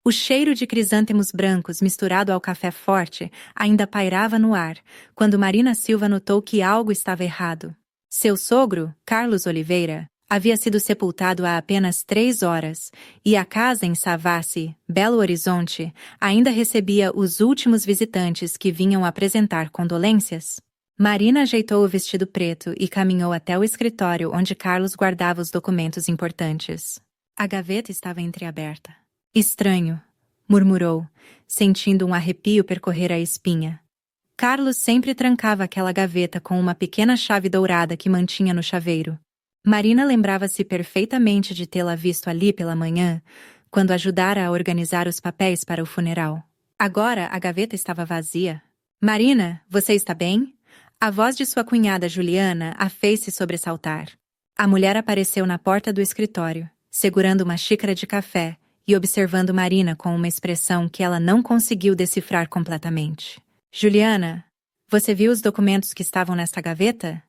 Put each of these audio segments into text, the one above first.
O cheiro de crisântemos brancos misturado ao café forte ainda pairava no ar, quando Marina Silva notou que algo estava errado. Seu sogro, Carlos Oliveira, havia sido sepultado há apenas 3 horas, e a casa em Savassi, Belo Horizonte, ainda recebia os últimos visitantes que vinham apresentar condolências. Marina ajeitou o vestido preto e caminhou até o escritório onde Carlos guardava os documentos importantes. A gaveta estava entreaberta. Estranho, murmurou, sentindo um arrepio percorrer a espinha. Carlos sempre trancava aquela gaveta com uma pequena chave dourada que mantinha no chaveiro. Marina lembrava-se perfeitamente de tê-la visto ali pela manhã, quando ajudara a organizar os papéis para o funeral. Agora a gaveta estava vazia. Marina, você está bem? A voz de sua cunhada Juliana a fez-se sobressaltar. A mulher apareceu na porta do escritório, segurando uma xícara de café e observando Marina com uma expressão que ela não conseguiu decifrar completamente. Juliana, você viu os documentos que estavam nesta gaveta?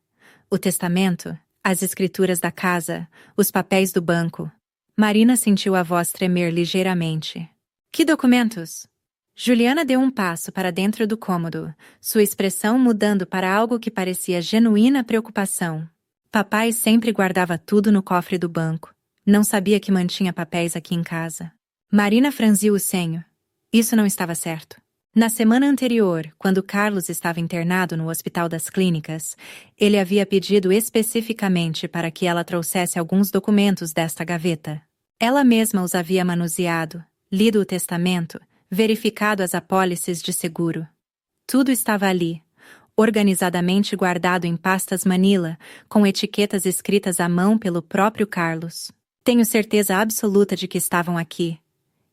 O testamento, as escrituras da casa, os papéis do banco. Marina sentiu a voz tremer ligeiramente. Que documentos? Juliana deu um passo para dentro do cômodo, sua expressão mudando para algo que parecia genuína preocupação. Papai sempre guardava tudo no cofre do banco. Não sabia que mantinha papéis aqui em casa. Marina franziu o senho. Isso não estava certo. Na semana anterior, quando Carlos estava internado no Hospital das Clínicas, ele havia pedido especificamente para que ela trouxesse alguns documentos desta gaveta. Ela mesma os havia manuseado, lido o testamento, verificado as apólices de seguro. Tudo estava ali, organizadamente guardado em pastas Manila, com etiquetas escritas à mão pelo próprio Carlos. Tenho certeza absoluta de que estavam aqui,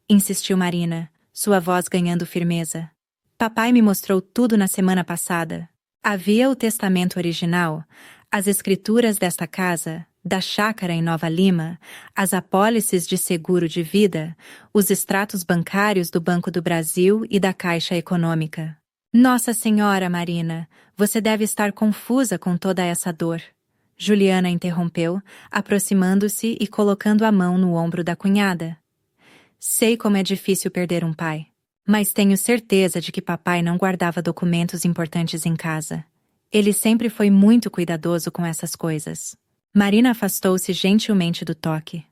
insistiu Marina, sua voz ganhando firmeza. Papai me mostrou tudo na semana passada. Havia o testamento original, as escrituras desta casa, da chácara em Nova Lima, as apólices de seguro de vida, os extratos bancários do Banco do Brasil e da Caixa Econômica. Nossa Senhora, Marina, você deve estar confusa com toda essa dor. Juliana interrompeu, aproximando-se e colocando a mão no ombro da cunhada. Sei como é difícil perder um pai. Mas tenho certeza de que papai não guardava documentos importantes em casa. Ele sempre foi muito cuidadoso com essas coisas. Marina afastou-se gentilmente do toque.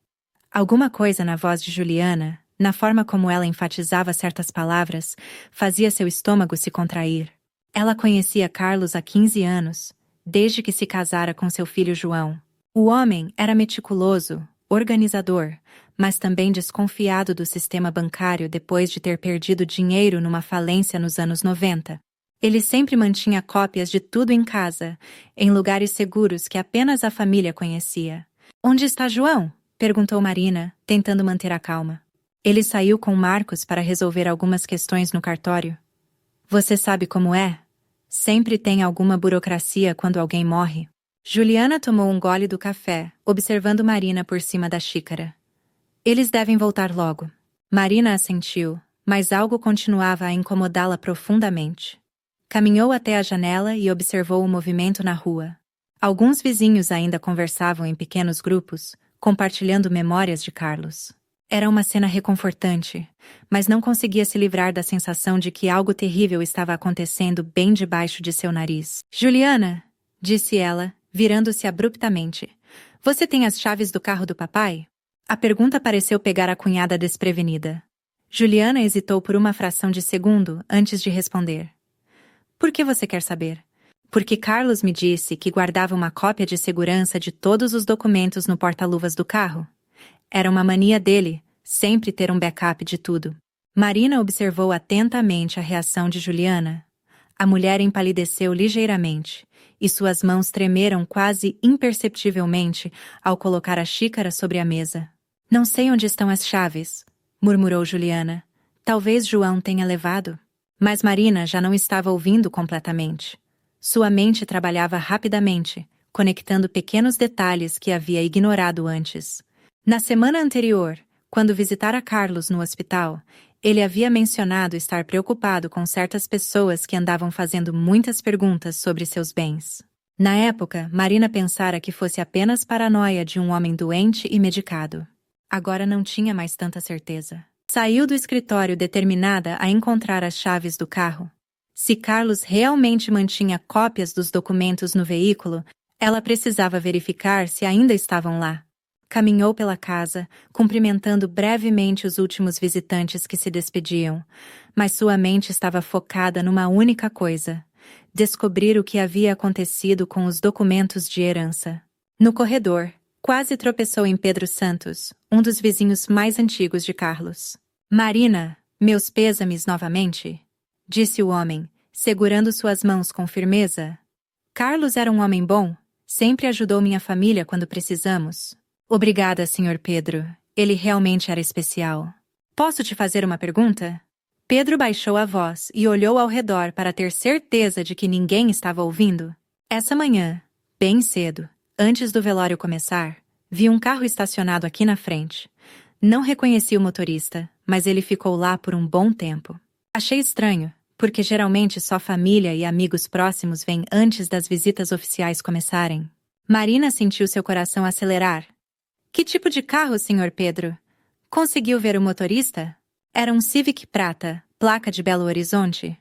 Alguma coisa na voz de Juliana, na forma como ela enfatizava certas palavras, fazia seu estômago se contrair. Ela conhecia Carlos há 15 anos, desde que se casara com seu filho João. O homem era meticuloso, organizador, mas também desconfiado do sistema bancário depois de ter perdido dinheiro numa falência nos anos 90. Ele sempre mantinha cópias de tudo em casa, em lugares seguros que apenas a família conhecia. Onde está João? Perguntou Marina, tentando manter a calma. Ele saiu com Marcos para resolver algumas questões no cartório. Você sabe como é? Sempre tem alguma burocracia quando alguém morre. Juliana tomou um gole do café, observando Marina por cima da xícara. Eles devem voltar logo. Marina assentiu, mas algo continuava a incomodá-la profundamente. Caminhou até a janela e observou o movimento na rua. Alguns vizinhos ainda conversavam em pequenos grupos, compartilhando memórias de Carlos. Era uma cena reconfortante, mas não conseguia se livrar da sensação de que algo terrível estava acontecendo bem debaixo de seu nariz. Juliana, disse ela, virando-se abruptamente. Você tem as chaves do carro do papai? A pergunta pareceu pegar a cunhada desprevenida. Juliana hesitou por uma fração de segundo antes de responder. Por que você quer saber? Porque Carlos me disse que guardava uma cópia de segurança de todos os documentos no porta-luvas do carro. Era uma mania dele, sempre ter um backup de tudo. Marina observou atentamente a reação de Juliana. A mulher empalideceu ligeiramente, e suas mãos tremeram quase imperceptivelmente ao colocar a xícara sobre a mesa. Não sei onde estão as chaves, murmurou Juliana. Talvez João tenha levado. Mas Marina já não estava ouvindo completamente. Sua mente trabalhava rapidamente, conectando pequenos detalhes que havia ignorado antes. Na semana anterior, quando visitara Carlos no hospital, ele havia mencionado estar preocupado com certas pessoas que andavam fazendo muitas perguntas sobre seus bens. Na época, Marina pensara que fosse apenas paranoia de um homem doente e medicado. Agora não tinha mais tanta certeza. Saiu do escritório determinada a encontrar as chaves do carro. Se Carlos realmente mantinha cópias dos documentos no veículo, ela precisava verificar se ainda estavam lá. Caminhou pela casa, cumprimentando brevemente os últimos visitantes que se despediam, mas sua mente estava focada numa única coisa: descobrir o que havia acontecido com os documentos de herança. No corredor, quase tropeçou em Pedro Santos, um dos vizinhos mais antigos de Carlos. "Marina, meus pêsames novamente", disse o homem, segurando suas mãos com firmeza. "Carlos era um homem bom, sempre ajudou minha família quando precisamos." "Obrigada, Sr. Pedro. Ele realmente era especial." "Posso te fazer uma pergunta?" Pedro baixou a voz e olhou ao redor para ter certeza de que ninguém estava ouvindo. "Essa manhã, bem cedo, antes do velório começar, vi um carro estacionado aqui na frente. Não reconheci o motorista, mas ele ficou lá por um bom tempo. Achei estranho, porque geralmente só família e amigos próximos vêm antes das visitas oficiais começarem." Marina sentiu seu coração acelerar. "Que tipo de carro, Sr. Pedro? Conseguiu ver o motorista?" "Era um Civic prata, placa de Belo Horizonte."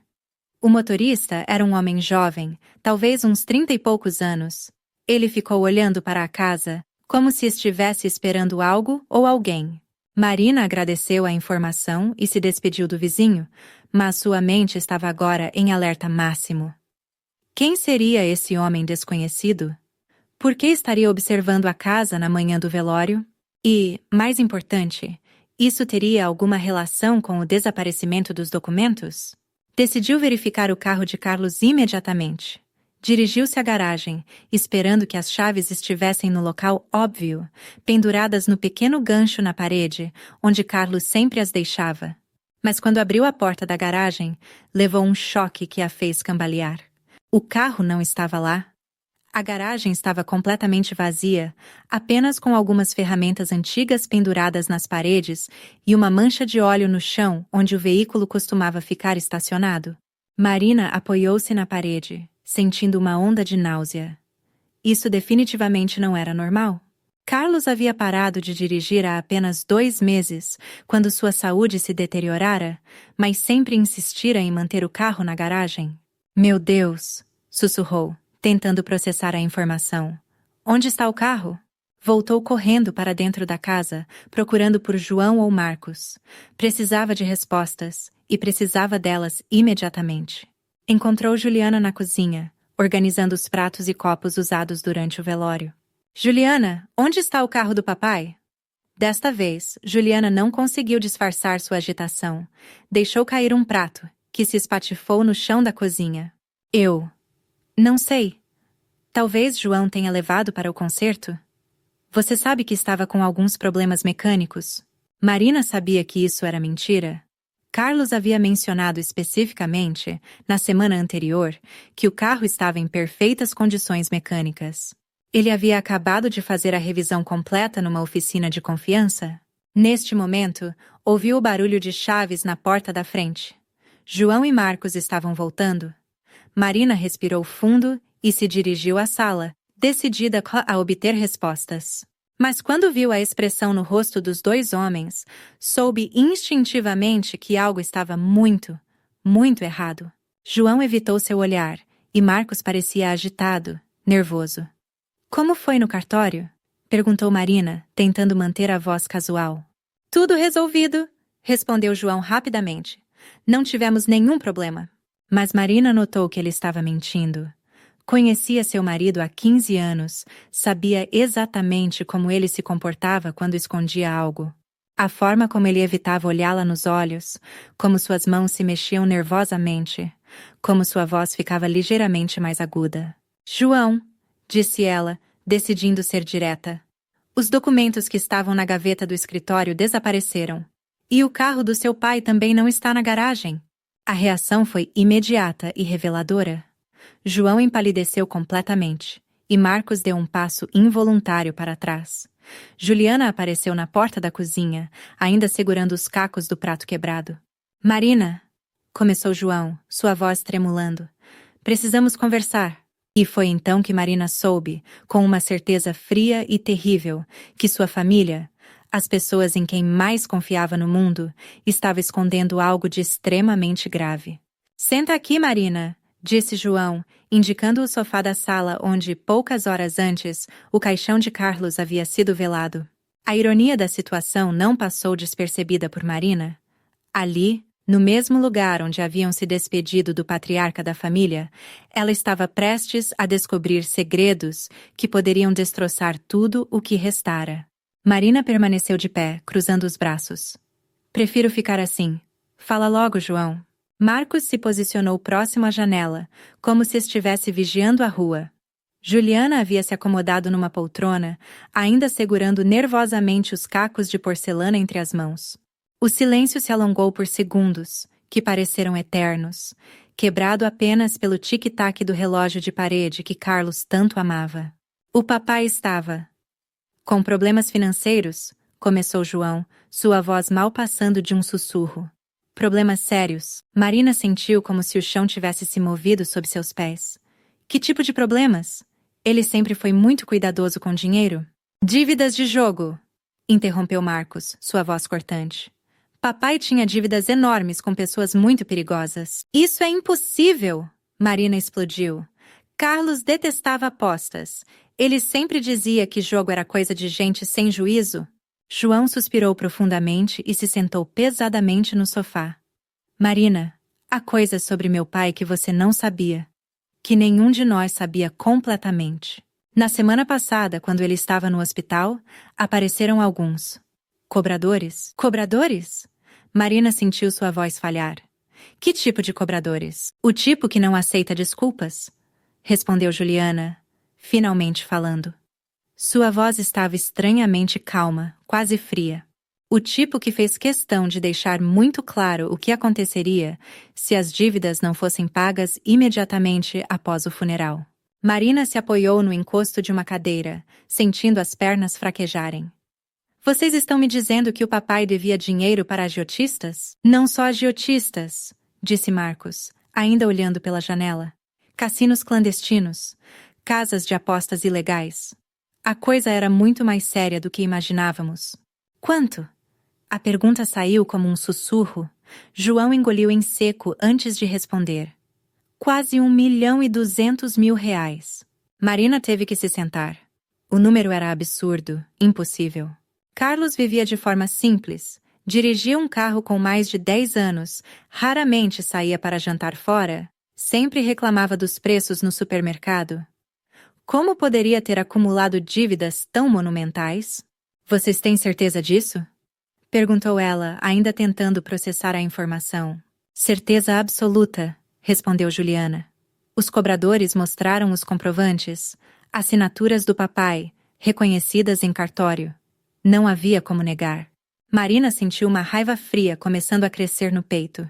O motorista era um homem jovem, talvez uns 30 e poucos anos. Ele ficou olhando para a casa, como se estivesse esperando algo ou alguém. Marina agradeceu a informação e se despediu do vizinho, mas sua mente estava agora em alerta máximo. Quem seria esse homem desconhecido? Por que estaria observando a casa na manhã do velório? E, mais importante, isso teria alguma relação com o desaparecimento dos documentos? Decidiu verificar o carro de Carlos imediatamente. Dirigiu-se à garagem, esperando que as chaves estivessem no local óbvio, penduradas no pequeno gancho na parede, onde Carlos sempre as deixava. Mas quando abriu a porta da garagem, levou um choque que a fez cambalear. O carro não estava lá. A garagem estava completamente vazia, apenas com algumas ferramentas antigas penduradas nas paredes e uma mancha de óleo no chão onde o veículo costumava ficar estacionado. Marina apoiou-se na parede, sentindo uma onda de náusea. Isso definitivamente não era normal. Carlos havia parado de dirigir há apenas 2 meses, quando sua saúde se deteriorara, mas sempre insistira em manter o carro na garagem. "Meu Deus!" sussurrou, tentando processar a informação. "Onde está o carro?" Voltou correndo para dentro da casa, procurando por João ou Marcos. Precisava de respostas, e precisava delas imediatamente. Encontrou Juliana na cozinha, organizando os pratos e copos usados durante o velório. "Juliana, onde está o carro do papai?" Desta vez, Juliana não conseguiu disfarçar sua agitação. Deixou cair um prato, que se espatifou no chão da cozinha. "Eu não sei. Talvez João tenha levado para o concerto? Você sabe que estava com alguns problemas mecânicos?" Marina sabia que isso era mentira. Carlos havia mencionado especificamente, na semana anterior, que o carro estava em perfeitas condições mecânicas. Ele havia acabado de fazer a revisão completa numa oficina de confiança. Neste momento, ouviu o barulho de chaves na porta da frente. João e Marcos estavam voltando. Marina respirou fundo e se dirigiu à sala, decidida a obter respostas. Mas quando viu a expressão no rosto dos 2 homens, soube instintivamente que algo estava muito, muito errado. João evitou seu olhar, e Marcos parecia agitado, nervoso. "Como foi no cartório?" perguntou Marina, tentando manter a voz casual. "Tudo resolvido", respondeu João rapidamente. "Não tivemos nenhum problema." Mas Marina notou que ele estava mentindo. Conhecia seu marido há 15 anos, sabia exatamente como ele se comportava quando escondia algo. A forma como ele evitava olhá-la nos olhos, como suas mãos se mexiam nervosamente, como sua voz ficava ligeiramente mais aguda. "João", disse ela, decidindo ser direta. "Os documentos que estavam na gaveta do escritório desapareceram. E o carro do seu pai também não está na garagem." A reação foi imediata e reveladora. João empalideceu completamente, e Marcos deu um passo involuntário para trás. Juliana apareceu na porta da cozinha, ainda segurando os cacos do prato quebrado. "Marina", começou João, sua voz tremulando. "Precisamos conversar." E foi então que Marina soube, com uma certeza fria e terrível, que sua família, As pessoas em quem mais confiava no mundo estavam escondendo algo de extremamente grave. Senta aqui, Marina, disse João, indicando o sofá da sala onde, poucas horas antes, o caixão de Carlos havia sido velado. A ironia da situação não passou despercebida por Marina. Ali, no mesmo lugar onde haviam se despedido do patriarca da família, ela estava prestes a descobrir segredos que poderiam destroçar tudo o que restara. Marina permaneceu de pé, cruzando os braços. Prefiro ficar assim. Fala logo, João. Marcos se posicionou próximo à janela, como se estivesse vigiando a rua. Juliana havia se acomodado numa poltrona, ainda segurando nervosamente os cacos de porcelana entre as mãos. O silêncio se alongou por segundos, que pareceram eternos, quebrado apenas pelo tic-tac do relógio de parede que Carlos tanto amava. O papai estava com problemas financeiros, começou João, sua voz mal passando de um sussurro. Problemas sérios. Marina sentiu como se o chão tivesse se movido sob seus pés. Que tipo de problemas? Ele sempre foi muito cuidadoso com dinheiro. Dívidas de jogo, interrompeu Marcos, sua voz cortante. Papai tinha dívidas enormes com pessoas muito perigosas. Isso é impossível! Marina explodiu. Carlos detestava apostas. Ele sempre dizia que jogo era coisa de gente sem juízo. João suspirou profundamente e se sentou pesadamente no sofá. Marina, há coisas sobre meu pai que você não sabia. Que nenhum de nós sabia completamente. Na semana passada, quando ele estava no hospital, apareceram alguns. Cobradores? Cobradores? Marina sentiu sua voz falhar. Que tipo de cobradores? O tipo que não aceita desculpas? Respondeu Juliana, finalmente falando. Sua voz estava estranhamente calma, quase fria. O tipo que fez questão de deixar muito claro o que aconteceria se as dívidas não fossem pagas imediatamente após o funeral. Marina se apoiou no encosto de uma cadeira, sentindo as pernas fraquejarem. Vocês estão me dizendo que o papai devia dinheiro para agiotistas? Não só agiotistas, disse Marcos, ainda olhando pela janela. Cassinos clandestinos, casas de apostas ilegais. A coisa era muito mais séria do que imaginávamos. Quanto? A pergunta saiu como um sussurro. João engoliu em seco antes de responder. Quase 1.200.000 reais. Marina teve que se sentar. O número era absurdo, impossível. Carlos vivia de forma simples. Dirigia um carro com mais de 10 anos, raramente saía para jantar fora, sempre reclamava dos preços no supermercado. Como poderia ter acumulado dívidas tão monumentais? Vocês têm certeza disso? Perguntou ela, ainda tentando processar a informação. Certeza absoluta, respondeu Juliana. Os cobradores mostraram os comprovantes, assinaturas do papai, reconhecidas em cartório. Não havia como negar. Marina sentiu uma raiva fria começando a crescer no peito.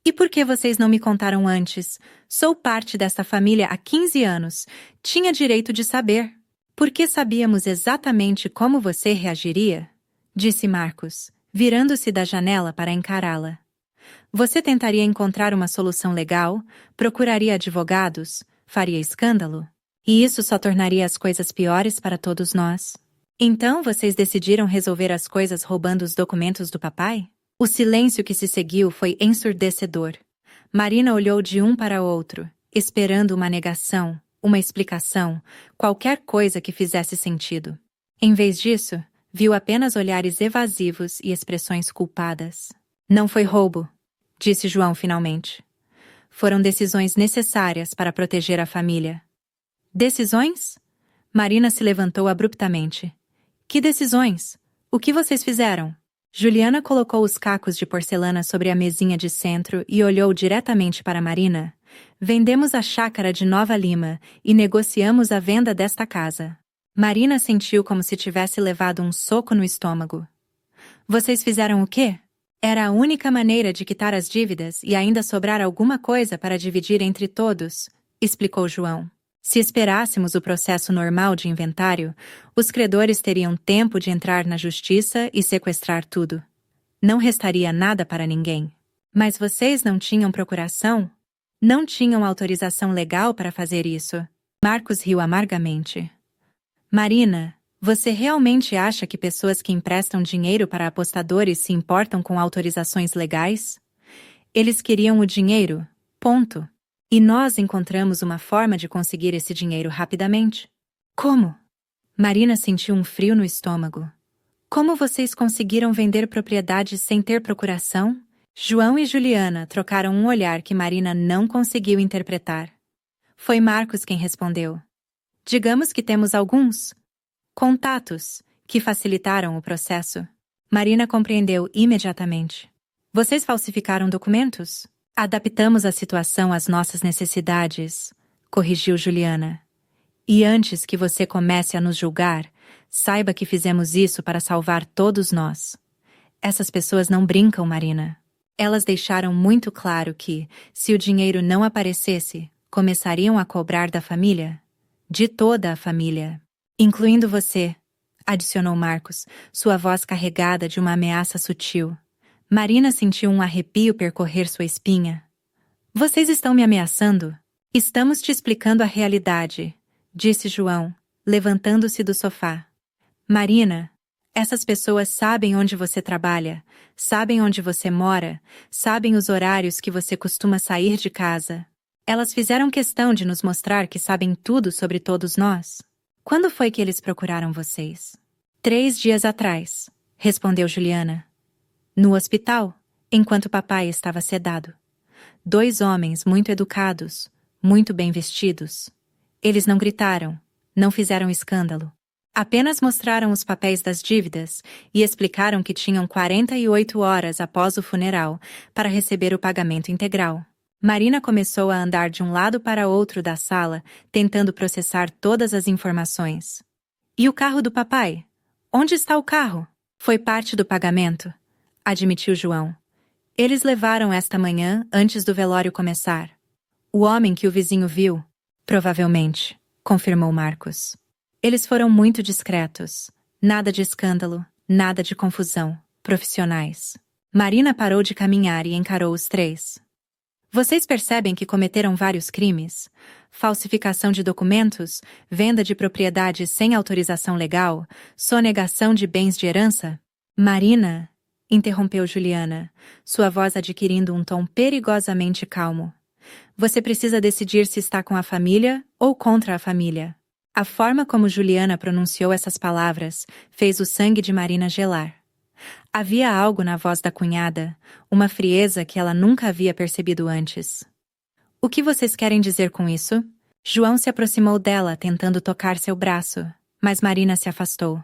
E por que vocês não me contaram antes? Sou parte desta família há 15 anos. Tinha direito de saber. Porque sabíamos exatamente como você reagiria? Disse Marcos, virando-se da janela para encará-la. Você tentaria encontrar uma solução legal, procuraria advogados, faria escândalo? E isso só tornaria as coisas piores para todos nós. Então vocês decidiram resolver as coisas roubando os documentos do papai? O silêncio que se seguiu foi ensurdecedor. Marina olhou de um para outro, esperando uma negação, uma explicação, qualquer coisa que fizesse sentido. Em vez disso, viu apenas olhares evasivos e expressões culpadas. Não foi roubo, disse João finalmente. Foram decisões necessárias para proteger a família. Decisões? Marina se levantou abruptamente. Que decisões? O que vocês fizeram? Juliana colocou os cacos de porcelana sobre a mesinha de centro e olhou diretamente para Marina. Vendemos a chácara de Nova Lima e negociamos a venda desta casa. Marina sentiu como se tivesse levado um soco no estômago. Vocês fizeram o quê? Era a única maneira de quitar as dívidas e ainda sobrar alguma coisa para dividir entre todos, explicou João. Se esperássemos o processo normal de inventário, os credores teriam tempo de entrar na justiça e sequestrar tudo. Não restaria nada para ninguém. Mas vocês não tinham procuração? Não tinham autorização legal para fazer isso. Marcos riu amargamente. Marina, Você realmente acha que pessoas que emprestam dinheiro para apostadores se importam com autorizações legais? Eles queriam o dinheiro, ponto. E nós encontramos uma forma de conseguir esse dinheiro rapidamente. Como? Marina sentiu um frio no estômago. Como vocês conseguiram vender propriedades sem ter procuração? João e Juliana trocaram um olhar que Marina não conseguiu interpretar. Foi Marcos quem respondeu. Digamos que temos alguns contatos que facilitaram o processo. Marina compreendeu imediatamente. Vocês falsificaram documentos? Adaptamos a situação às nossas necessidades, corrigiu Juliana. E antes que você comece a nos julgar, saiba que fizemos isso para salvar todos nós. Essas pessoas não brincam, Marina. Elas deixaram muito claro que, se o dinheiro não aparecesse, começariam a cobrar da família. De toda a família. Incluindo você, adicionou Marcos, sua voz carregada de uma ameaça sutil. Marina sentiu um arrepio percorrer sua espinha. Vocês estão me ameaçando? Estamos te explicando a realidade, disse João, levantando-se do sofá. Marina, essas pessoas sabem onde você trabalha, sabem onde você mora, sabem os horários que você costuma sair de casa. Elas fizeram questão de nos mostrar que sabem tudo sobre todos nós. Quando foi que eles procuraram vocês? 3 dias atrás, respondeu Juliana. No hospital, enquanto papai estava sedado. 2 homens muito educados, muito bem vestidos. Eles não gritaram, não fizeram escândalo. Apenas mostraram os papéis das dívidas e explicaram que tinham 48 horas após o funeral para receber o pagamento integral. Marina começou a andar de um lado para outro da sala, tentando processar todas as informações. E o carro do papai? Onde está o carro? Foi parte do pagamento, admitiu João. Eles levaram esta manhã antes do velório começar. O homem que o vizinho viu? Provavelmente, confirmou Marcos. Eles foram muito discretos. Nada de escândalo, nada de confusão. Profissionais. Marina parou de caminhar e encarou os 3. Vocês percebem que cometeram vários crimes? Falsificação de documentos, venda de propriedades sem autorização legal, sonegação de bens de herança? Marina, interrompeu Juliana, sua voz adquirindo um tom perigosamente calmo. Você precisa decidir se está com a família ou contra a família. A forma como Juliana pronunciou essas palavras fez o sangue de Marina gelar. Havia algo na voz da cunhada, uma frieza que ela nunca havia percebido antes. O que vocês querem dizer com isso? João se aproximou dela, tentando tocar seu braço, mas Marina se afastou.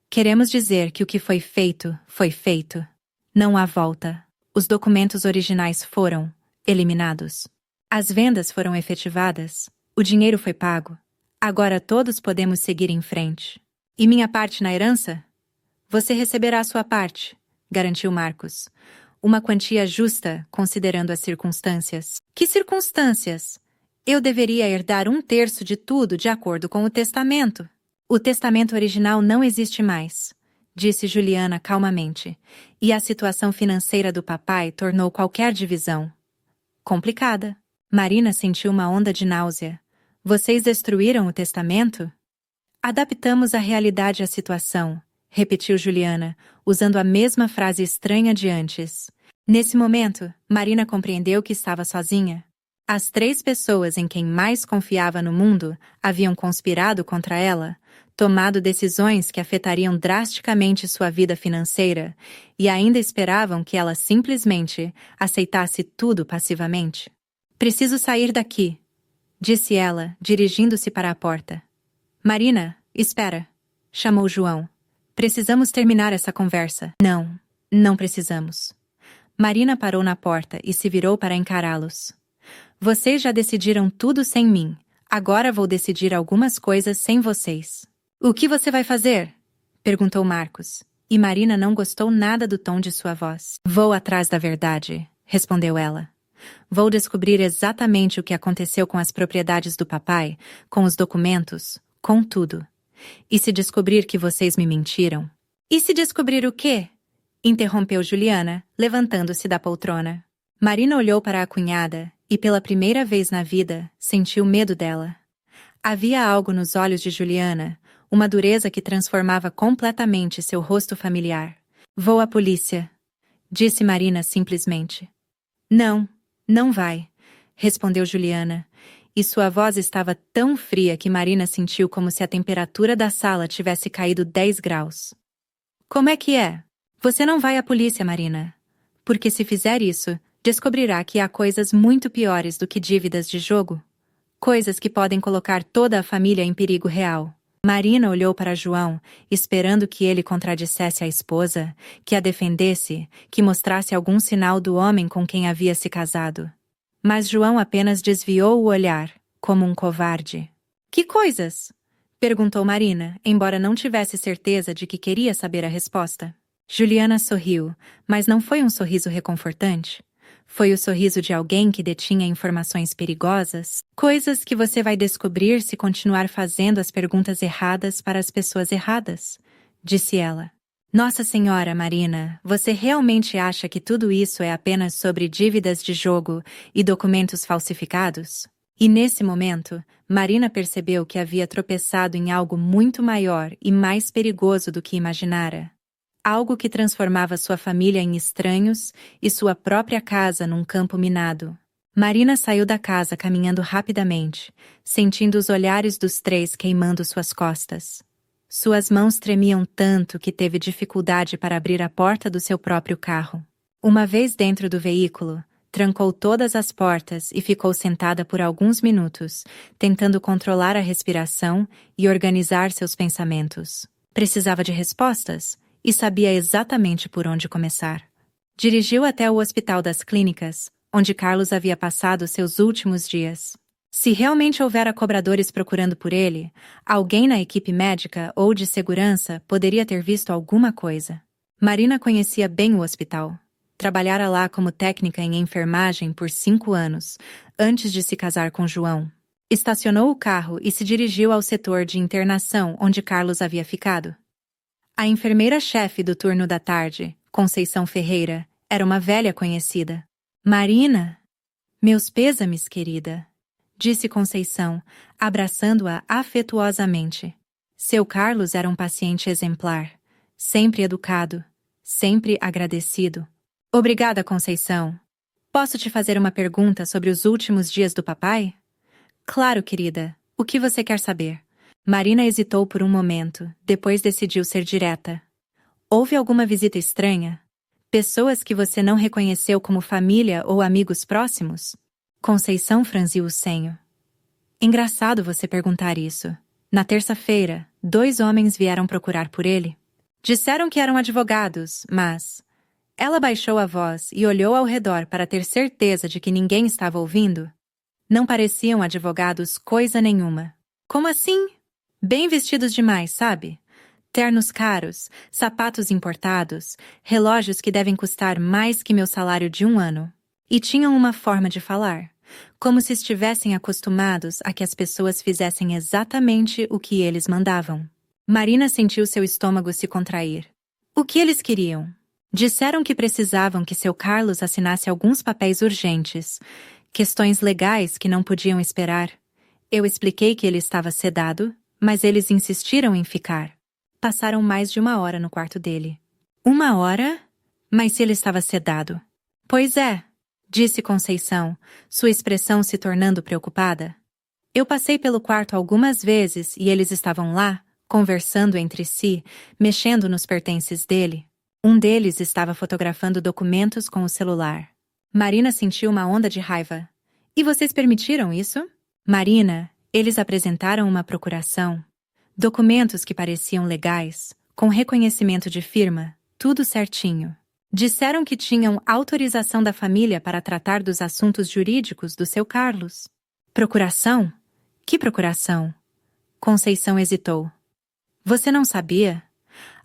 Queremos dizer que o que foi feito, foi feito. Não há volta. Os documentos originais foram eliminados. As vendas foram efetivadas. O dinheiro foi pago. Agora todos podemos seguir em frente. E minha parte na herança? Você receberá a sua parte, garantiu Marcos. Uma quantia justa, considerando as circunstâncias. Que circunstâncias? Eu deveria herdar 1/3 de tudo de acordo com o testamento. O testamento original não existe mais, disse Juliana calmamente, e a situação financeira do papai tornou qualquer divisão complicada. Marina sentiu uma onda de náusea. Vocês destruíram o testamento? Adaptamos a realidade à situação, repetiu Juliana, usando a mesma frase estranha de antes. Nesse momento, Marina compreendeu que estava sozinha. As 3 pessoas em quem mais confiava no mundo haviam conspirado contra ela, tomado decisões que afetariam drasticamente sua vida financeira, e ainda esperavam que ela simplesmente aceitasse tudo passivamente. Preciso sair daqui, disse ela, dirigindo-se para a porta. Marina, espera, chamou João. Precisamos terminar essa conversa. Não, não precisamos. Marina parou na porta e se virou para encará-los. Vocês já decidiram tudo sem mim. Agora vou decidir algumas coisas sem vocês. O que você vai fazer? Perguntou Marcos. E Marina não gostou nada do tom de sua voz. Vou atrás da verdade, respondeu ela. Vou descobrir exatamente o que aconteceu com as propriedades do papai, com os documentos, com tudo. E se descobrir que vocês me mentiram? E se descobrir o quê? Interrompeu Juliana, levantando-se da poltrona. Marina olhou para a cunhada e, pela primeira vez na vida, sentiu medo dela. Havia algo nos olhos de Juliana, uma dureza que transformava completamente seu rosto familiar. Vou à polícia, disse Marina simplesmente. Não, não vai, respondeu Juliana, e sua voz estava tão fria que Marina sentiu como se a temperatura da sala tivesse caído 10 graus. Como é que é? Você não vai à polícia, Marina. Porque se fizer isso, descobrirá que há coisas muito piores do que dívidas de jogo. Coisas que podem colocar toda a família em perigo real. Marina olhou para João, esperando que ele contradissesse a esposa, que a defendesse, que mostrasse algum sinal do homem com quem havia se casado. Mas João apenas desviou o olhar, como um covarde. Que coisas? Perguntou Marina, embora não tivesse certeza de que queria saber a resposta. Juliana sorriu, mas não foi um sorriso reconfortante. Foi o sorriso de alguém que detinha informações perigosas, coisas que você vai descobrir se continuar fazendo as perguntas erradas para as pessoas erradas, disse ela. Nossa Senhora, Marina, você realmente acha que tudo isso é apenas sobre dívidas de jogo e documentos falsificados? E nesse momento, Marina percebeu que havia tropeçado em algo muito maior e mais perigoso do que imaginara. Algo que transformava sua família em estranhos e sua própria casa num campo minado. Marina saiu da casa caminhando rapidamente, sentindo os olhares dos três queimando suas costas. Suas mãos tremiam tanto que teve dificuldade para abrir a porta do seu próprio carro. Uma vez dentro do veículo, trancou todas as portas e ficou sentada por alguns minutos, tentando controlar a respiração e organizar seus pensamentos. Precisava de respostas e sabia exatamente por onde começar. Dirigiu até o Hospital das Clínicas, onde Carlos havia passado seus últimos dias. Se realmente houvera cobradores procurando por ele, alguém na equipe médica ou de segurança poderia ter visto alguma coisa. Marina conhecia bem o hospital. Trabalhara lá como técnica em enfermagem por 5 anos, antes de se casar com João. Estacionou o carro e se dirigiu ao setor de internação onde Carlos havia ficado. A enfermeira-chefe do turno da tarde, Conceição Ferreira, era uma velha conhecida. Marina! Meus pêsames, querida, disse Conceição, abraçando-a afetuosamente. Seu Carlos era um paciente exemplar, sempre educado, sempre agradecido. Obrigada, Conceição. Posso te fazer uma pergunta sobre os últimos dias do papai? Claro, querida. O que você quer saber? Marina hesitou por um momento, depois decidiu ser direta. Houve alguma visita estranha? Pessoas que você não reconheceu como família ou amigos próximos? Conceição franziu o senho. Engraçado você perguntar isso. Na terça-feira, 2 homens vieram procurar por ele. Disseram que eram advogados, mas... Ela baixou a voz e olhou ao redor para ter certeza de que ninguém estava ouvindo. Não pareciam advogados coisa nenhuma. Como assim? Bem vestidos demais, sabe? Ternos caros, sapatos importados, relógios que devem custar mais que meu salário de 1 ano. E tinham uma forma de falar, como se estivessem acostumados a que as pessoas fizessem exatamente o que eles mandavam. Marina sentiu seu estômago se contrair. O que eles queriam? Disseram que precisavam que seu Carlos assinasse alguns papéis urgentes, questões legais que não podiam esperar. Eu expliquei que ele estava sedado, mas eles insistiram em ficar. Passaram mais de 1 hora no quarto dele. 1 hora? Mas se ele estava sedado? Pois é, disse Conceição, sua expressão se tornando preocupada. Eu passei pelo quarto algumas vezes e eles estavam lá, conversando entre si, mexendo nos pertences dele. Um deles estava fotografando documentos com o celular. Marina sentiu uma onda de raiva. E vocês permitiram isso? Marina, eles apresentaram uma procuração. Documentos que pareciam legais, com reconhecimento de firma, tudo certinho. Disseram que tinham autorização da família para tratar dos assuntos jurídicos do seu Carlos. Procuração? Que procuração? Conceição hesitou. Você não sabia?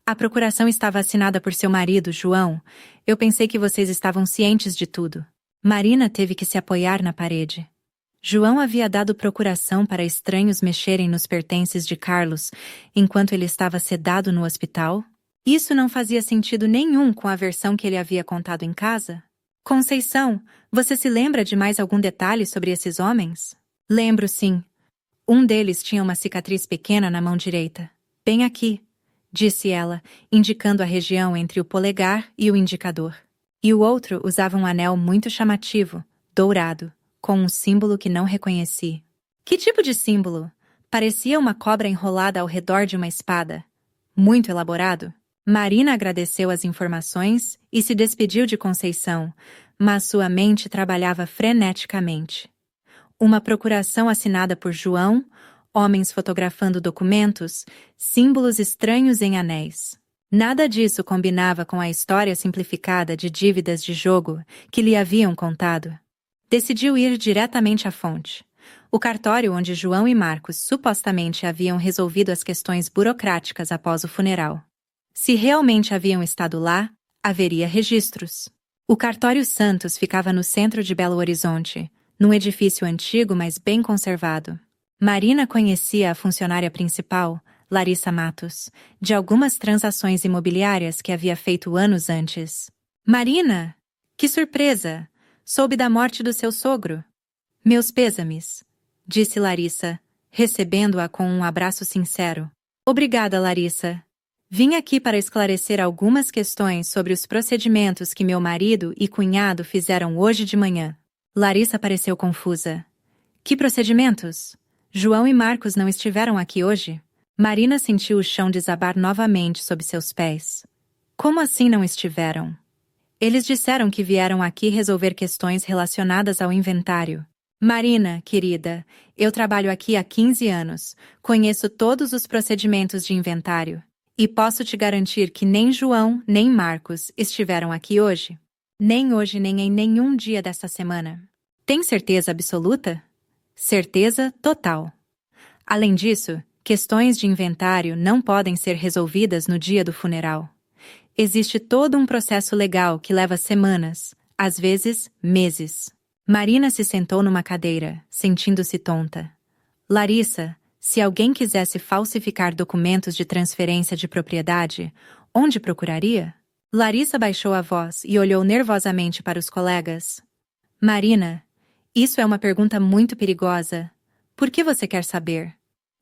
A procuração estava assinada por seu marido, João. Eu pensei que vocês estavam cientes de tudo. Marina teve que se apoiar na parede. João havia dado procuração para estranhos mexerem nos pertences de Carlos enquanto ele estava sedado no hospital? Isso não fazia sentido nenhum com a versão que ele havia contado em casa? Conceição, você se lembra de mais algum detalhe sobre esses homens? Lembro, sim. Um deles tinha uma cicatriz pequena na mão direita. Bem aqui, disse ela, indicando a região entre o polegar e o indicador. E o outro usava um anel muito chamativo, dourado, com um símbolo que não reconheci. Que tipo de símbolo? Parecia uma cobra enrolada ao redor de uma espada. Muito elaborado. Marina agradeceu as informações e se despediu de Conceição, mas sua mente trabalhava freneticamente. Uma procuração assinada por João, homens fotografando documentos, símbolos estranhos em anéis. Nada disso combinava com a história simplificada de dívidas de jogo que lhe haviam contado. Decidiu ir diretamente à fonte. O cartório onde João e Marcos supostamente haviam resolvido as questões burocráticas após o funeral. Se realmente haviam estado lá, haveria registros. O cartório Santos ficava no centro de Belo Horizonte, num edifício antigo mas bem conservado. Marina conhecia a funcionária principal, Larissa Matos, de algumas transações imobiliárias que havia feito anos antes. Marina! Que surpresa! Soube da morte do seu sogro. Meus pêsames, disse Larissa, recebendo-a com um abraço sincero. Obrigada, Larissa. Vim aqui para esclarecer algumas questões sobre os procedimentos que meu marido e cunhado fizeram hoje de manhã. Larissa pareceu confusa. Que procedimentos? João e Marcos não estiveram aqui hoje? Marina sentiu o chão desabar novamente sob seus pés. Como assim não estiveram? Eles disseram que vieram aqui resolver questões relacionadas ao inventário. Marina, querida, eu trabalho aqui há 15 anos, conheço todos os procedimentos de inventário. E posso te garantir que nem João, nem Marcos estiveram aqui hoje. Nem hoje, nem em nenhum dia desta semana. Tem certeza absoluta? Certeza total. Além disso, questões de inventário não podem ser resolvidas no dia do funeral. Existe todo um processo legal que leva semanas, às vezes meses. Marina se sentou numa cadeira, sentindo-se tonta. Larissa, se alguém quisesse falsificar documentos de transferência de propriedade, onde procuraria? Larissa baixou a voz e olhou nervosamente para os colegas. Marina, isso é uma pergunta muito perigosa. Por que você quer saber?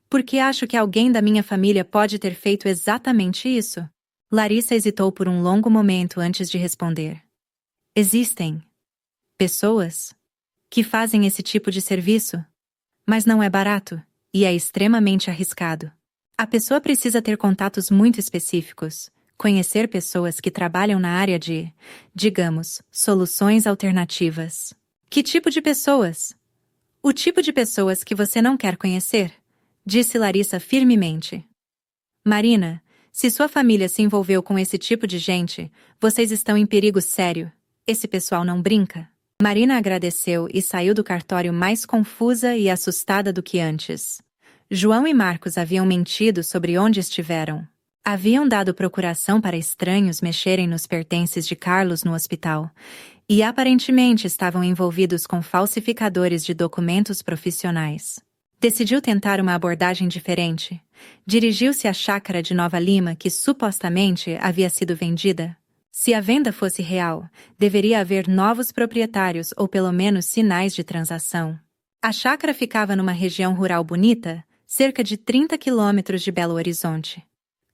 Porque acho que alguém da minha família pode ter feito exatamente isso. Larissa hesitou por um longo momento antes de responder. Existem pessoas que fazem esse tipo de serviço, mas não é barato. E é extremamente arriscado. A pessoa precisa ter contatos muito específicos, conhecer pessoas que trabalham na área de, digamos, soluções alternativas. Que tipo de pessoas? O tipo de pessoas que você não quer conhecer, disse Larissa firmemente. Marina, se sua família se envolveu com esse tipo de gente, vocês estão em perigo sério. Esse pessoal não brinca. Marina agradeceu e saiu do cartório mais confusa e assustada do que antes. João e Marcos haviam mentido sobre onde estiveram. Haviam dado procuração para estranhos mexerem nos pertences de Carlos no hospital, e aparentemente estavam envolvidos com falsificadores de documentos profissionais. Decidiu tentar uma abordagem diferente. Dirigiu-se à chácara de Nova Lima que supostamente havia sido vendida. Se a venda fosse real, deveria haver novos proprietários ou pelo menos sinais de transação. A chácara ficava numa região rural bonita, cerca de 30 quilômetros de Belo Horizonte.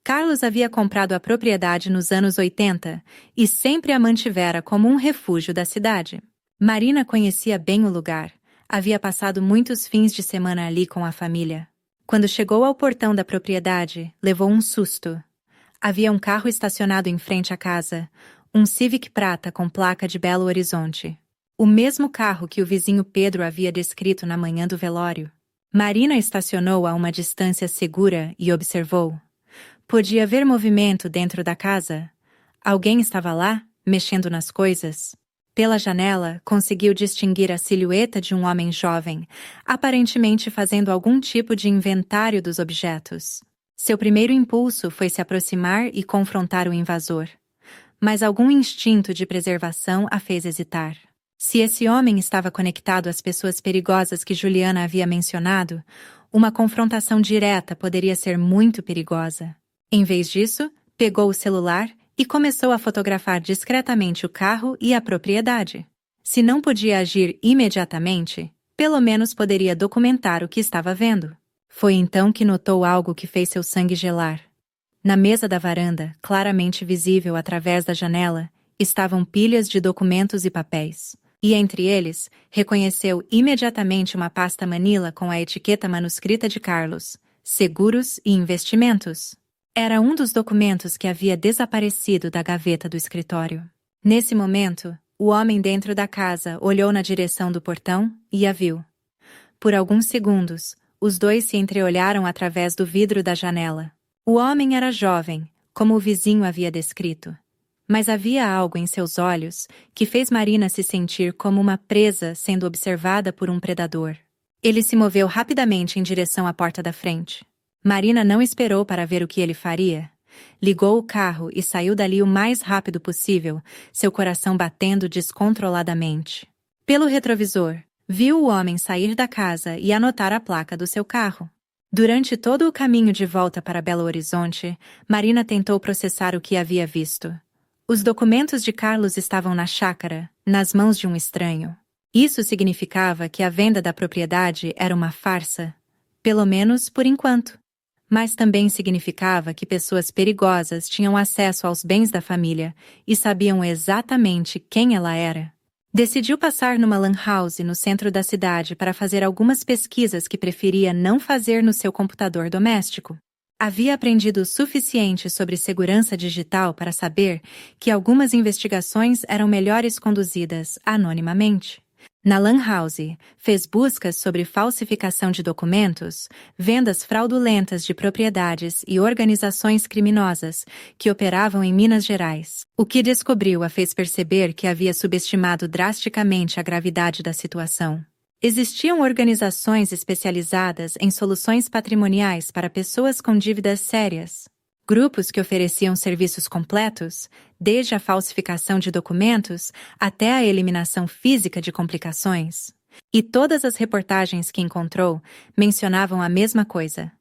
Carlos havia comprado a propriedade nos anos 80 e sempre a mantivera como um refúgio da cidade. Marina conhecia bem o lugar, havia passado muitos fins de semana ali com a família. Quando chegou ao portão da propriedade, levou um susto. Havia um carro estacionado em frente à casa, um Civic prata com placa de Belo Horizonte. O mesmo carro que o vizinho Pedro havia descrito na manhã do velório. Marina estacionou a uma distância segura e observou. Podia ver movimento dentro da casa. Alguém estava lá, mexendo nas coisas. Pela janela, conseguiu distinguir a silhueta de um homem jovem, aparentemente fazendo algum tipo de inventário dos objetos. Seu primeiro impulso foi se aproximar e confrontar o invasor. Mas algum instinto de preservação a fez hesitar. Se esse homem estava conectado às pessoas perigosas que Juliana havia mencionado, uma confrontação direta poderia ser muito perigosa. Em vez disso, pegou o celular e começou a fotografar discretamente o carro e a propriedade. Se não podia agir imediatamente, pelo menos poderia documentar o que estava vendo. Foi então que notou algo que fez seu sangue gelar. Na mesa da varanda, claramente visível através da janela, estavam pilhas de documentos e papéis. E entre eles, reconheceu imediatamente uma pasta Manila com a etiqueta manuscrita de Carlos, Seguros e Investimentos. Era um dos documentos que havia desaparecido da gaveta do escritório. Nesse momento, o homem dentro da casa olhou na direção do portão e a viu. Por alguns segundos, os dois se entreolharam através do vidro da janela. O homem era jovem, como o vizinho havia descrito. Mas havia algo em seus olhos que fez Marina se sentir como uma presa sendo observada por um predador. Ele se moveu rapidamente em direção à porta da frente. Marina não esperou para ver o que ele faria. Ligou o carro e saiu dali o mais rápido possível, seu coração batendo descontroladamente. Pelo retrovisor, viu o homem sair da casa e anotar a placa do seu carro. Durante todo o caminho de volta para Belo Horizonte, Marina tentou processar o que havia visto. Os documentos de Carlos estavam na chácara, nas mãos de um estranho. Isso significava que a venda da propriedade era uma farsa, pelo menos por enquanto. Mas também significava que pessoas perigosas tinham acesso aos bens da família e sabiam exatamente quem ela era. Decidiu passar numa lan house no centro da cidade para fazer algumas pesquisas que preferia não fazer no seu computador doméstico. Havia aprendido o suficiente sobre segurança digital para saber que algumas investigações eram melhores conduzidas anonimamente. Na lan house, fez buscas sobre falsificação de documentos, vendas fraudulentas de propriedades e organizações criminosas que operavam em Minas Gerais. O que descobriu a fez perceber que havia subestimado drasticamente a gravidade da situação. Existiam organizações especializadas em soluções patrimoniais para pessoas com dívidas sérias. Grupos que ofereciam serviços completos, desde a falsificação de documentos até a eliminação física de complicações. E todas as reportagens que encontrou mencionavam a mesma coisa.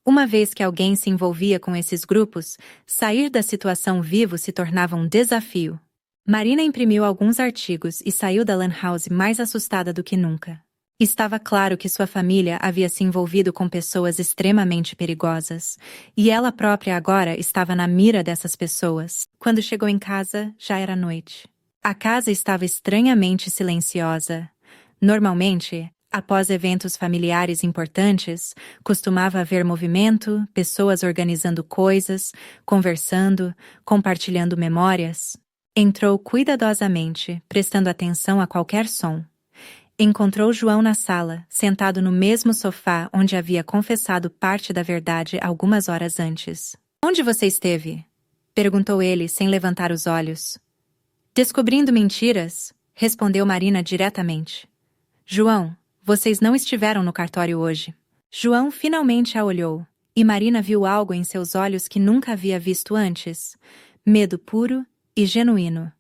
Uma vez que alguém se envolvia com esses grupos, sair da situação vivo se tornava um desafio. Marina imprimiu alguns artigos e saiu da lan house mais assustada do que nunca. Estava claro que sua família havia se envolvido com pessoas extremamente perigosas, e ela própria agora estava na mira dessas pessoas. Quando chegou em casa, já era noite. A casa estava estranhamente silenciosa. Normalmente, após eventos familiares importantes, costumava haver movimento, pessoas organizando coisas, conversando, compartilhando memórias. Entrou cuidadosamente, prestando atenção a qualquer som. Encontrou João na sala, sentado no mesmo sofá onde havia confessado parte da verdade algumas horas antes. "Onde você esteve?" perguntou ele sem levantar os olhos. "Descobrindo mentiras", respondeu Marina diretamente. "João, vocês não estiveram no cartório hoje." João finalmente a olhou, e Marina viu algo em seus olhos que nunca havia visto antes. Medo puro e genuíno.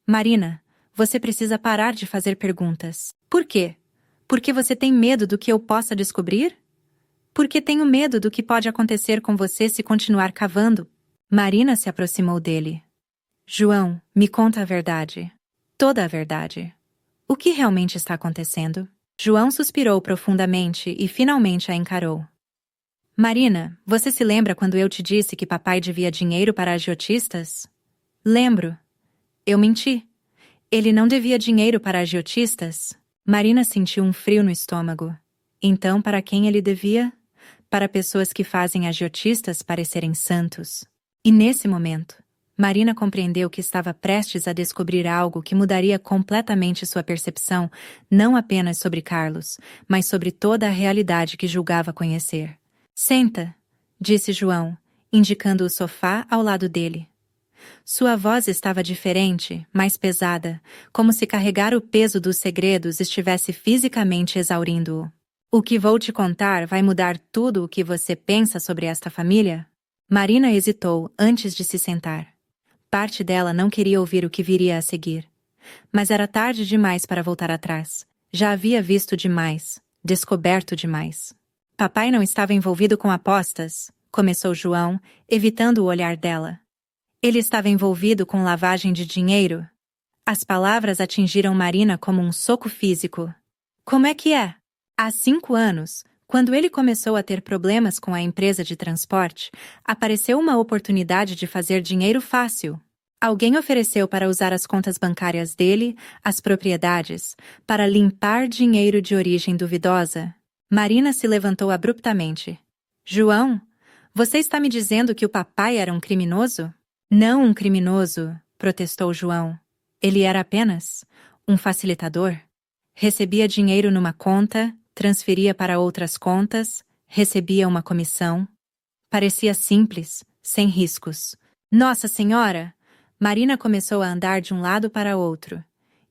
"Marina, você precisa parar de fazer perguntas." "Por quê? Porque você tem medo do que eu possa descobrir?" "Porque tenho medo do que pode acontecer com você se continuar cavando." Marina se aproximou dele. "João, me conta a verdade. Toda a verdade. O que realmente está acontecendo?" João suspirou profundamente e finalmente a encarou. "Marina, você se lembra quando eu te disse que papai devia dinheiro para agiotistas?" "Lembro. Eu menti. Ele não devia dinheiro para agiotistas?" Marina sentiu um frio no estômago. Então, para quem ele devia? Para pessoas que fazem agiotistas parecerem santos. E nesse momento, Marina compreendeu que estava prestes a descobrir algo que mudaria completamente sua percepção, não apenas sobre Carlos, mas sobre toda a realidade que julgava conhecer. "Senta", disse João, indicando o sofá ao lado dele. Sua voz estava diferente, mais pesada, como se carregar o peso dos segredos estivesse fisicamente exaurindo-o. "O que vou te contar vai mudar tudo o que você pensa sobre esta família?" Marina hesitou antes de se sentar. Parte dela não queria ouvir o que viria a seguir. Mas era tarde demais para voltar atrás. Já havia visto demais, descoberto demais. "Papai não estava envolvido com apostas", começou João, evitando o olhar dela. "Ele estava envolvido com lavagem de dinheiro?" As palavras atingiram Marina como um soco físico. "Como é que é?" Há 5 anos, Quando ele começou a ter problemas com a empresa de transporte, apareceu uma oportunidade de fazer dinheiro fácil. Alguém ofereceu para usar as contas bancárias dele, as propriedades, para limpar dinheiro de origem duvidosa. Marina se levantou abruptamente. João, você está me dizendo que o papai era um criminoso? Não um criminoso, protestou João. Ele era apenas um facilitador. Recebia dinheiro numa conta, transferia para outras contas, recebia uma comissão. Parecia simples, sem riscos. Nossa Senhora! Marina começou a andar de um lado para outro.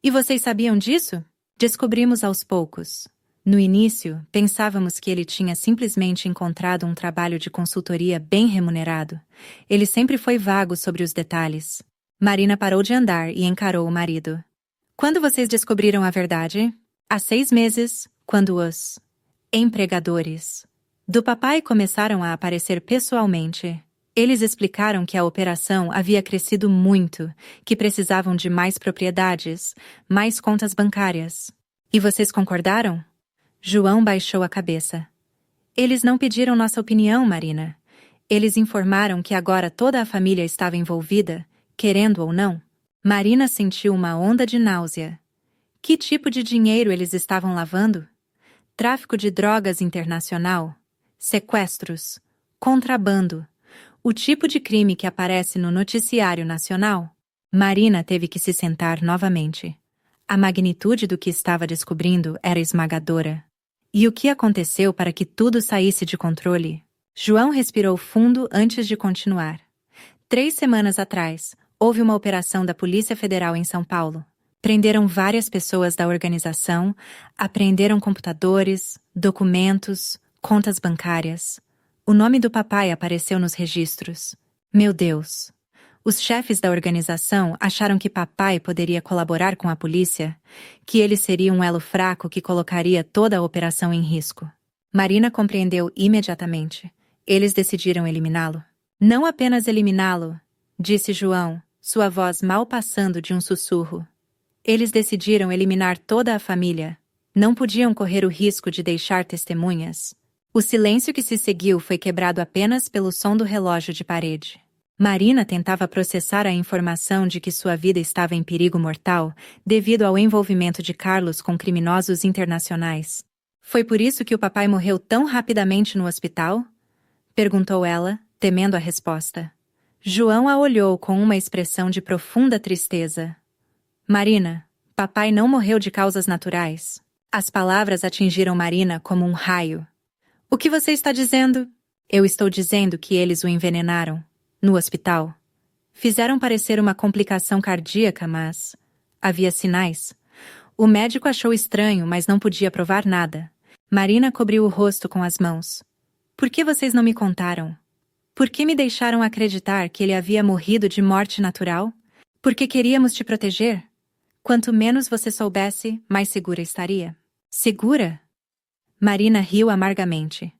E vocês sabiam disso? Descobrimos aos poucos. No início, pensávamos que ele tinha simplesmente encontrado um trabalho de consultoria bem remunerado. Ele sempre foi vago sobre os detalhes. Marina parou de andar e encarou o marido. Quando vocês descobriram a verdade? Há 6 meses, quando os empregadores do papai começaram a aparecer pessoalmente. Eles explicaram que a operação havia crescido muito, que precisavam de mais propriedades, mais contas bancárias. E vocês concordaram? João baixou a cabeça. Eles não pediram nossa opinião, Marina. Eles informaram que agora toda a família estava envolvida, querendo ou não. Marina sentiu uma onda de náusea. Que tipo de dinheiro eles estavam lavando? Tráfico de drogas internacional, sequestros, contrabando. O tipo de crime que aparece no noticiário nacional. Marina teve que se sentar novamente. A magnitude do que estava descobrindo era esmagadora. E o que aconteceu para que tudo saísse de controle? João respirou fundo antes de continuar. 3 semanas atrás, houve uma operação da Polícia Federal em São Paulo. Prenderam várias pessoas da organização, apreenderam computadores, documentos, contas bancárias. O nome do papai apareceu nos registros. Meu Deus! Os chefes da organização acharam que papai poderia colaborar com a polícia, que ele seria um elo fraco que colocaria toda a operação em risco. Marina compreendeu imediatamente. Eles decidiram eliminá-lo. Não apenas eliminá-lo, disse João, sua voz mal passando de um sussurro. Eles decidiram eliminar toda a família. Não podiam correr o risco de deixar testemunhas. O silêncio que se seguiu foi quebrado apenas pelo som do relógio de parede. Marina tentava processar a informação de que sua vida estava em perigo mortal devido ao envolvimento de Carlos com criminosos internacionais. Foi por isso que o papai morreu tão rapidamente no hospital? Perguntou ela, temendo a resposta. João a olhou com uma expressão de profunda tristeza. Marina, papai não morreu de causas naturais. As palavras atingiram Marina como um raio. O que você está dizendo? Eu estou dizendo que eles o envenenaram. No hospital. Fizeram parecer uma complicação cardíaca, mas havia sinais. O médico achou estranho, mas não podia provar nada. Marina cobriu o rosto com as mãos. Por que vocês não me contaram? Por que me deixaram acreditar que ele havia morrido de morte natural? Porque queríamos te proteger? Quanto menos você soubesse, mais segura estaria. Segura? Marina riu amargamente.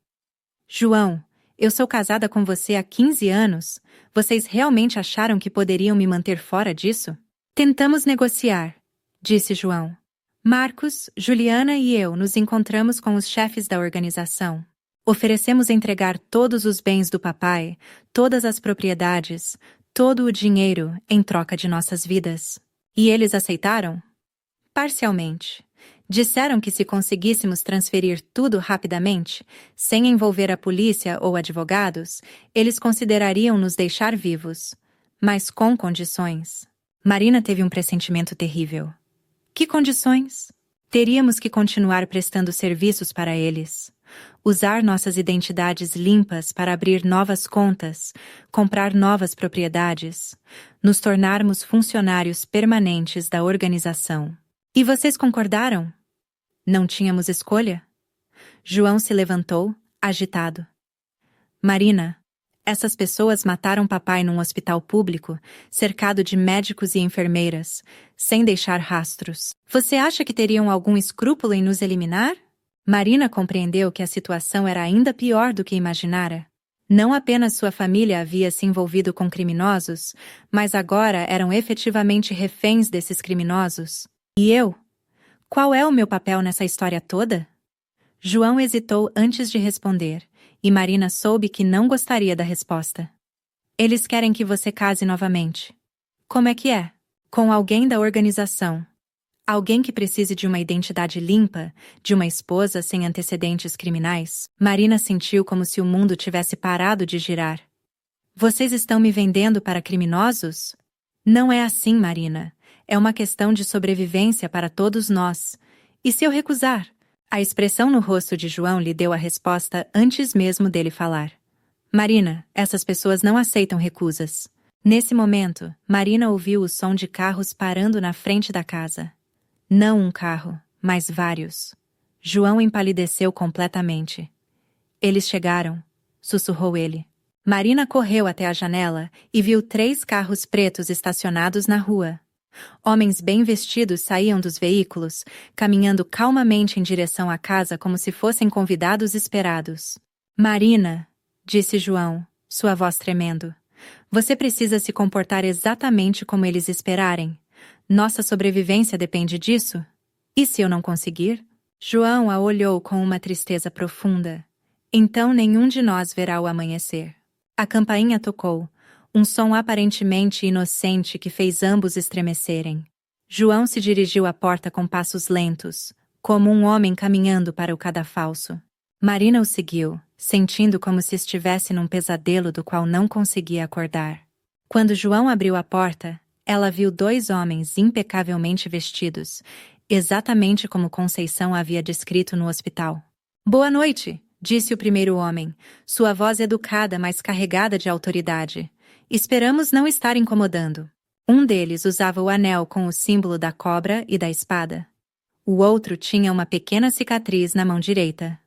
João, eu sou casada com você há 15 anos. Vocês realmente acharam que poderiam me manter fora disso? Tentamos negociar, disse João. Marcos, Juliana e eu nos encontramos com os chefes da organização. Oferecemos entregar todos os bens do papai, todas as propriedades, todo o dinheiro em troca de nossas vidas. E eles aceitaram? Parcialmente. Disseram que se conseguíssemos transferir tudo rapidamente, sem envolver a polícia ou advogados, eles considerariam nos deixar vivos. Mas com condições. Marina teve um pressentimento terrível. Que condições? Teríamos que continuar prestando serviços para eles. Usar nossas identidades limpas para abrir novas contas, comprar novas propriedades, nos tornarmos funcionários permanentes da organização. E vocês concordaram? Não tínhamos escolha? João se levantou, agitado. Marina, essas pessoas mataram papai num hospital público, cercado de médicos e enfermeiras, sem deixar rastros. Você acha que teriam algum escrúpulo em nos eliminar? Marina compreendeu que a situação era ainda pior do que imaginara. Não apenas sua família havia se envolvido com criminosos, mas agora eram efetivamente reféns desses criminosos. E eu? Qual é o meu papel nessa história toda? João hesitou antes de responder, e Marina soube que não gostaria da resposta. Eles querem que você case novamente. Como é que é? Com alguém da organização. Alguém que precise de uma identidade limpa, de uma esposa sem antecedentes criminais. Marina sentiu como se o mundo tivesse parado de girar. Vocês estão me vendendo para criminosos? Não é assim, Marina. É uma questão de sobrevivência para todos nós. E se eu recusar? A expressão no rosto de João lhe deu a resposta antes mesmo dele falar. Marina, essas pessoas não aceitam recusas. Nesse momento, Marina ouviu o som de carros parando na frente da casa. Não um carro, mas vários. João empalideceu completamente. Eles chegaram, sussurrou ele. Marina correu até a janela e viu 3 carros pretos estacionados na rua. Homens bem vestidos saíam dos veículos, caminhando calmamente em direção à casa como se fossem convidados esperados. Marina, disse João, sua voz tremendo. Você precisa se comportar exatamente como eles esperarem. Nossa sobrevivência depende disso? E se eu não conseguir? João a olhou com uma tristeza profunda. Então nenhum de nós verá o amanhecer. A campainha tocou, um som aparentemente inocente que fez ambos estremecerem. João se dirigiu à porta com passos lentos, como um homem caminhando para o cadafalso. Marina o seguiu, sentindo como se estivesse num pesadelo do qual não conseguia acordar. Quando João abriu a porta, ela viu 2 homens impecavelmente vestidos, exatamente como Conceição havia descrito no hospital. Boa noite, disse o primeiro homem, sua voz educada, mas carregada de autoridade. Esperamos não estar incomodando. Um deles usava o anel com o símbolo da cobra e da espada. O outro tinha uma pequena cicatriz na mão direita.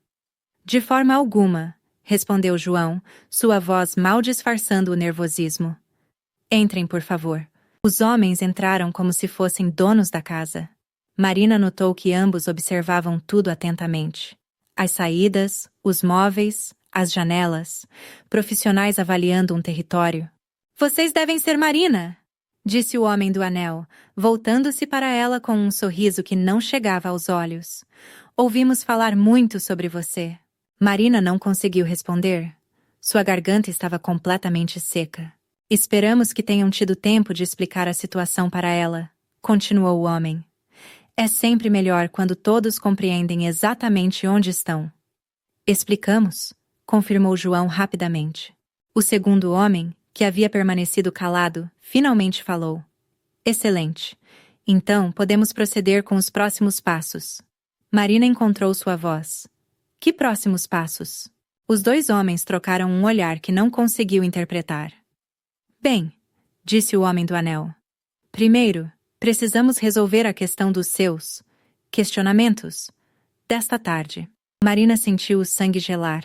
De forma alguma, respondeu João, sua voz mal disfarçando o nervosismo. Entrem, por favor. Os homens entraram como se fossem donos da casa. Marina notou que ambos observavam tudo atentamente. As saídas, os móveis, as janelas, profissionais avaliando um território. Vocês devem ser Marina, disse o homem do anel, voltando-se para ela com um sorriso que não chegava aos olhos. Ouvimos falar muito sobre você. Marina não conseguiu responder. Sua garganta estava completamente seca. Esperamos que tenham tido tempo de explicar a situação para ela, continuou o homem. É sempre melhor quando todos compreendem exatamente onde estão. Explicamos, confirmou João rapidamente. O segundo homem, que havia permanecido calado, finalmente falou. Excelente. Então, podemos proceder com os próximos passos. Marina encontrou sua voz. Que próximos passos? Os 2 homens trocaram um olhar que não conseguiu interpretar. Bem, disse o homem do anel. Primeiro, precisamos resolver a questão dos seus questionamentos desta tarde. Marina sentiu o sangue gelar.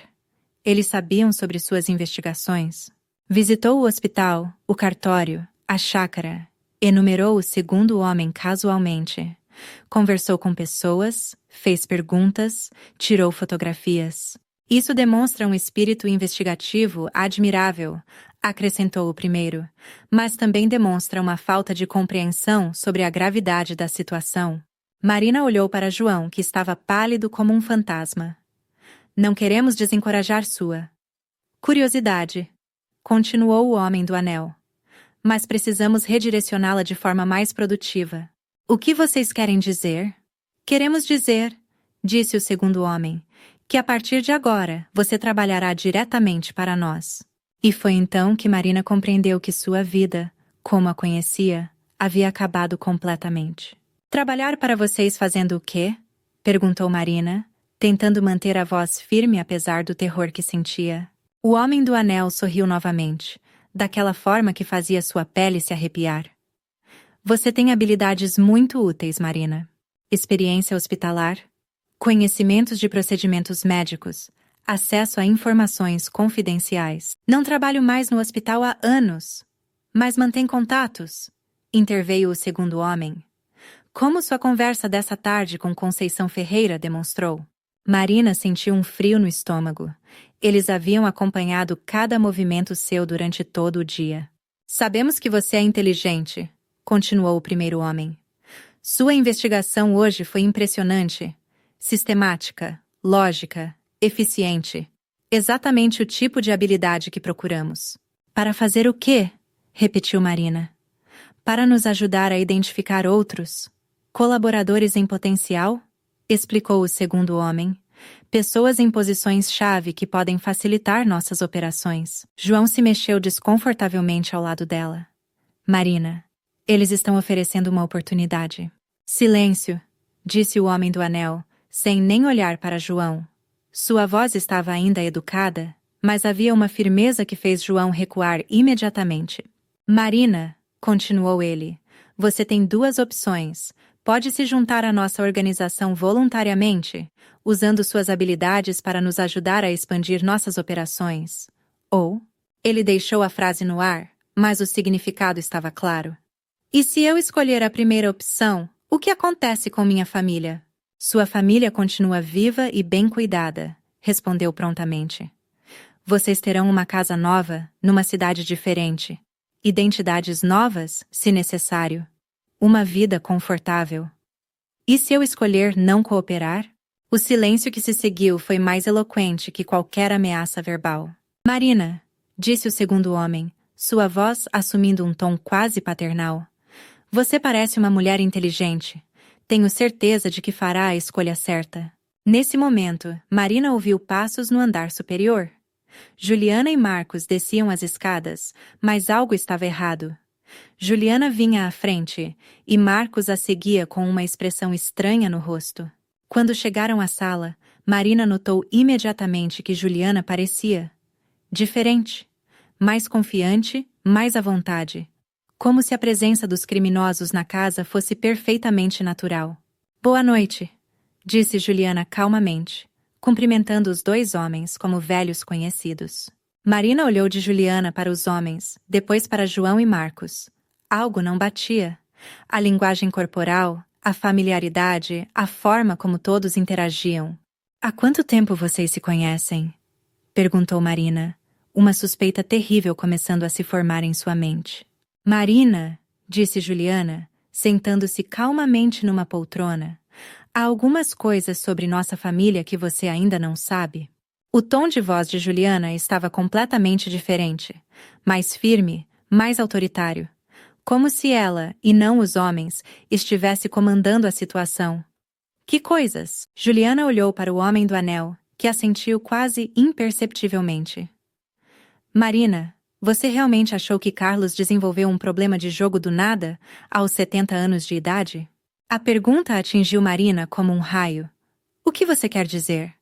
Eles sabiam sobre suas investigações. Visitou o hospital, o cartório, a chácara. Enumerou o segundo homem casualmente. Conversou com pessoas, fez perguntas, tirou fotografias. Isso demonstra um espírito investigativo admirável, acrescentou o primeiro, mas também demonstra uma falta de compreensão sobre a gravidade da situação. Marina olhou para João, que estava pálido como um fantasma. Não queremos desencorajar sua curiosidade, continuou o homem do anel. Mas precisamos redirecioná-la de forma mais produtiva. O que vocês querem dizer? Queremos dizer, disse o segundo homem, que a partir de agora você trabalhará diretamente para nós. E foi então que Marina compreendeu que sua vida, como a conhecia, havia acabado completamente. Trabalhar para vocês fazendo o quê? Perguntou Marina, tentando manter a voz firme apesar do terror que sentia. O homem do anel sorriu novamente, daquela forma que fazia sua pele se arrepiar. Você tem habilidades muito úteis, Marina. Experiência hospitalar, conhecimentos de procedimentos médicos, acesso a informações confidenciais. Não trabalho mais no hospital há anos, mas mantém contatos, interveio o segundo homem. Como sua conversa dessa tarde com Conceição Ferreira demonstrou. Marina sentiu um frio no estômago. Eles haviam acompanhado cada movimento seu durante todo o dia. Sabemos que você é inteligente, continuou o primeiro homem. Sua investigação hoje foi impressionante, sistemática, lógica, eficiente. Exatamente o tipo de habilidade que procuramos. Para fazer o quê? Repetiu Marina. Para nos ajudar a identificar outros colaboradores em potencial, explicou o segundo homem. Pessoas em posições-chave que podem facilitar nossas operações. João se mexeu desconfortavelmente ao lado dela. Marina, eles estão oferecendo uma oportunidade. Silêncio, disse o homem do anel, sem nem olhar para João. Sua voz estava ainda educada, mas havia uma firmeza que fez João recuar imediatamente. Marina, continuou ele, você tem duas opções. Pode se juntar à nossa organização voluntariamente, usando suas habilidades para nos ajudar a expandir nossas operações. Ou, ele deixou a frase no ar, mas o significado estava claro. E se eu escolher a primeira opção, o que acontece com minha família? Sua família continua viva e bem cuidada, respondeu prontamente. Vocês terão uma casa nova, numa cidade diferente. Identidades novas, se necessário. Uma vida confortável. E se eu escolher não cooperar? O silêncio que se seguiu foi mais eloquente que qualquer ameaça verbal. Marina, disse o segundo homem, sua voz assumindo um tom quase paternal. Você parece uma mulher inteligente. Tenho certeza de que fará a escolha certa. Nesse momento, Marina ouviu passos no andar superior. Juliana e Marcos desciam as escadas, mas algo estava errado. Juliana vinha à frente, e Marcos a seguia com uma expressão estranha no rosto. Quando chegaram à sala, Marina notou imediatamente que Juliana parecia diferente, mais confiante, mais à vontade. Como se a presença dos criminosos na casa fosse perfeitamente natural. Boa noite, disse Juliana calmamente, cumprimentando os dois homens como velhos conhecidos. Marina olhou de Juliana para os homens, depois para João e Marcos. Algo não batia. A linguagem corporal, a familiaridade, a forma como todos interagiam. Há quanto tempo vocês se conhecem? Perguntou Marina, uma suspeita terrível começando a se formar em sua mente. Marina, disse Juliana, sentando-se calmamente numa poltrona. Há algumas coisas sobre nossa família que você ainda não sabe. O tom de voz de Juliana estava completamente diferente, mais firme, mais autoritário. Como se ela, e não os homens, estivesse comandando a situação. Que coisas? Juliana olhou para o homem do anel, que assentiu quase imperceptivelmente. Marina, você realmente achou que Carlos desenvolveu um problema de jogo do nada, aos 70 anos de idade? A pergunta atingiu Marina como um raio. O que você quer dizer?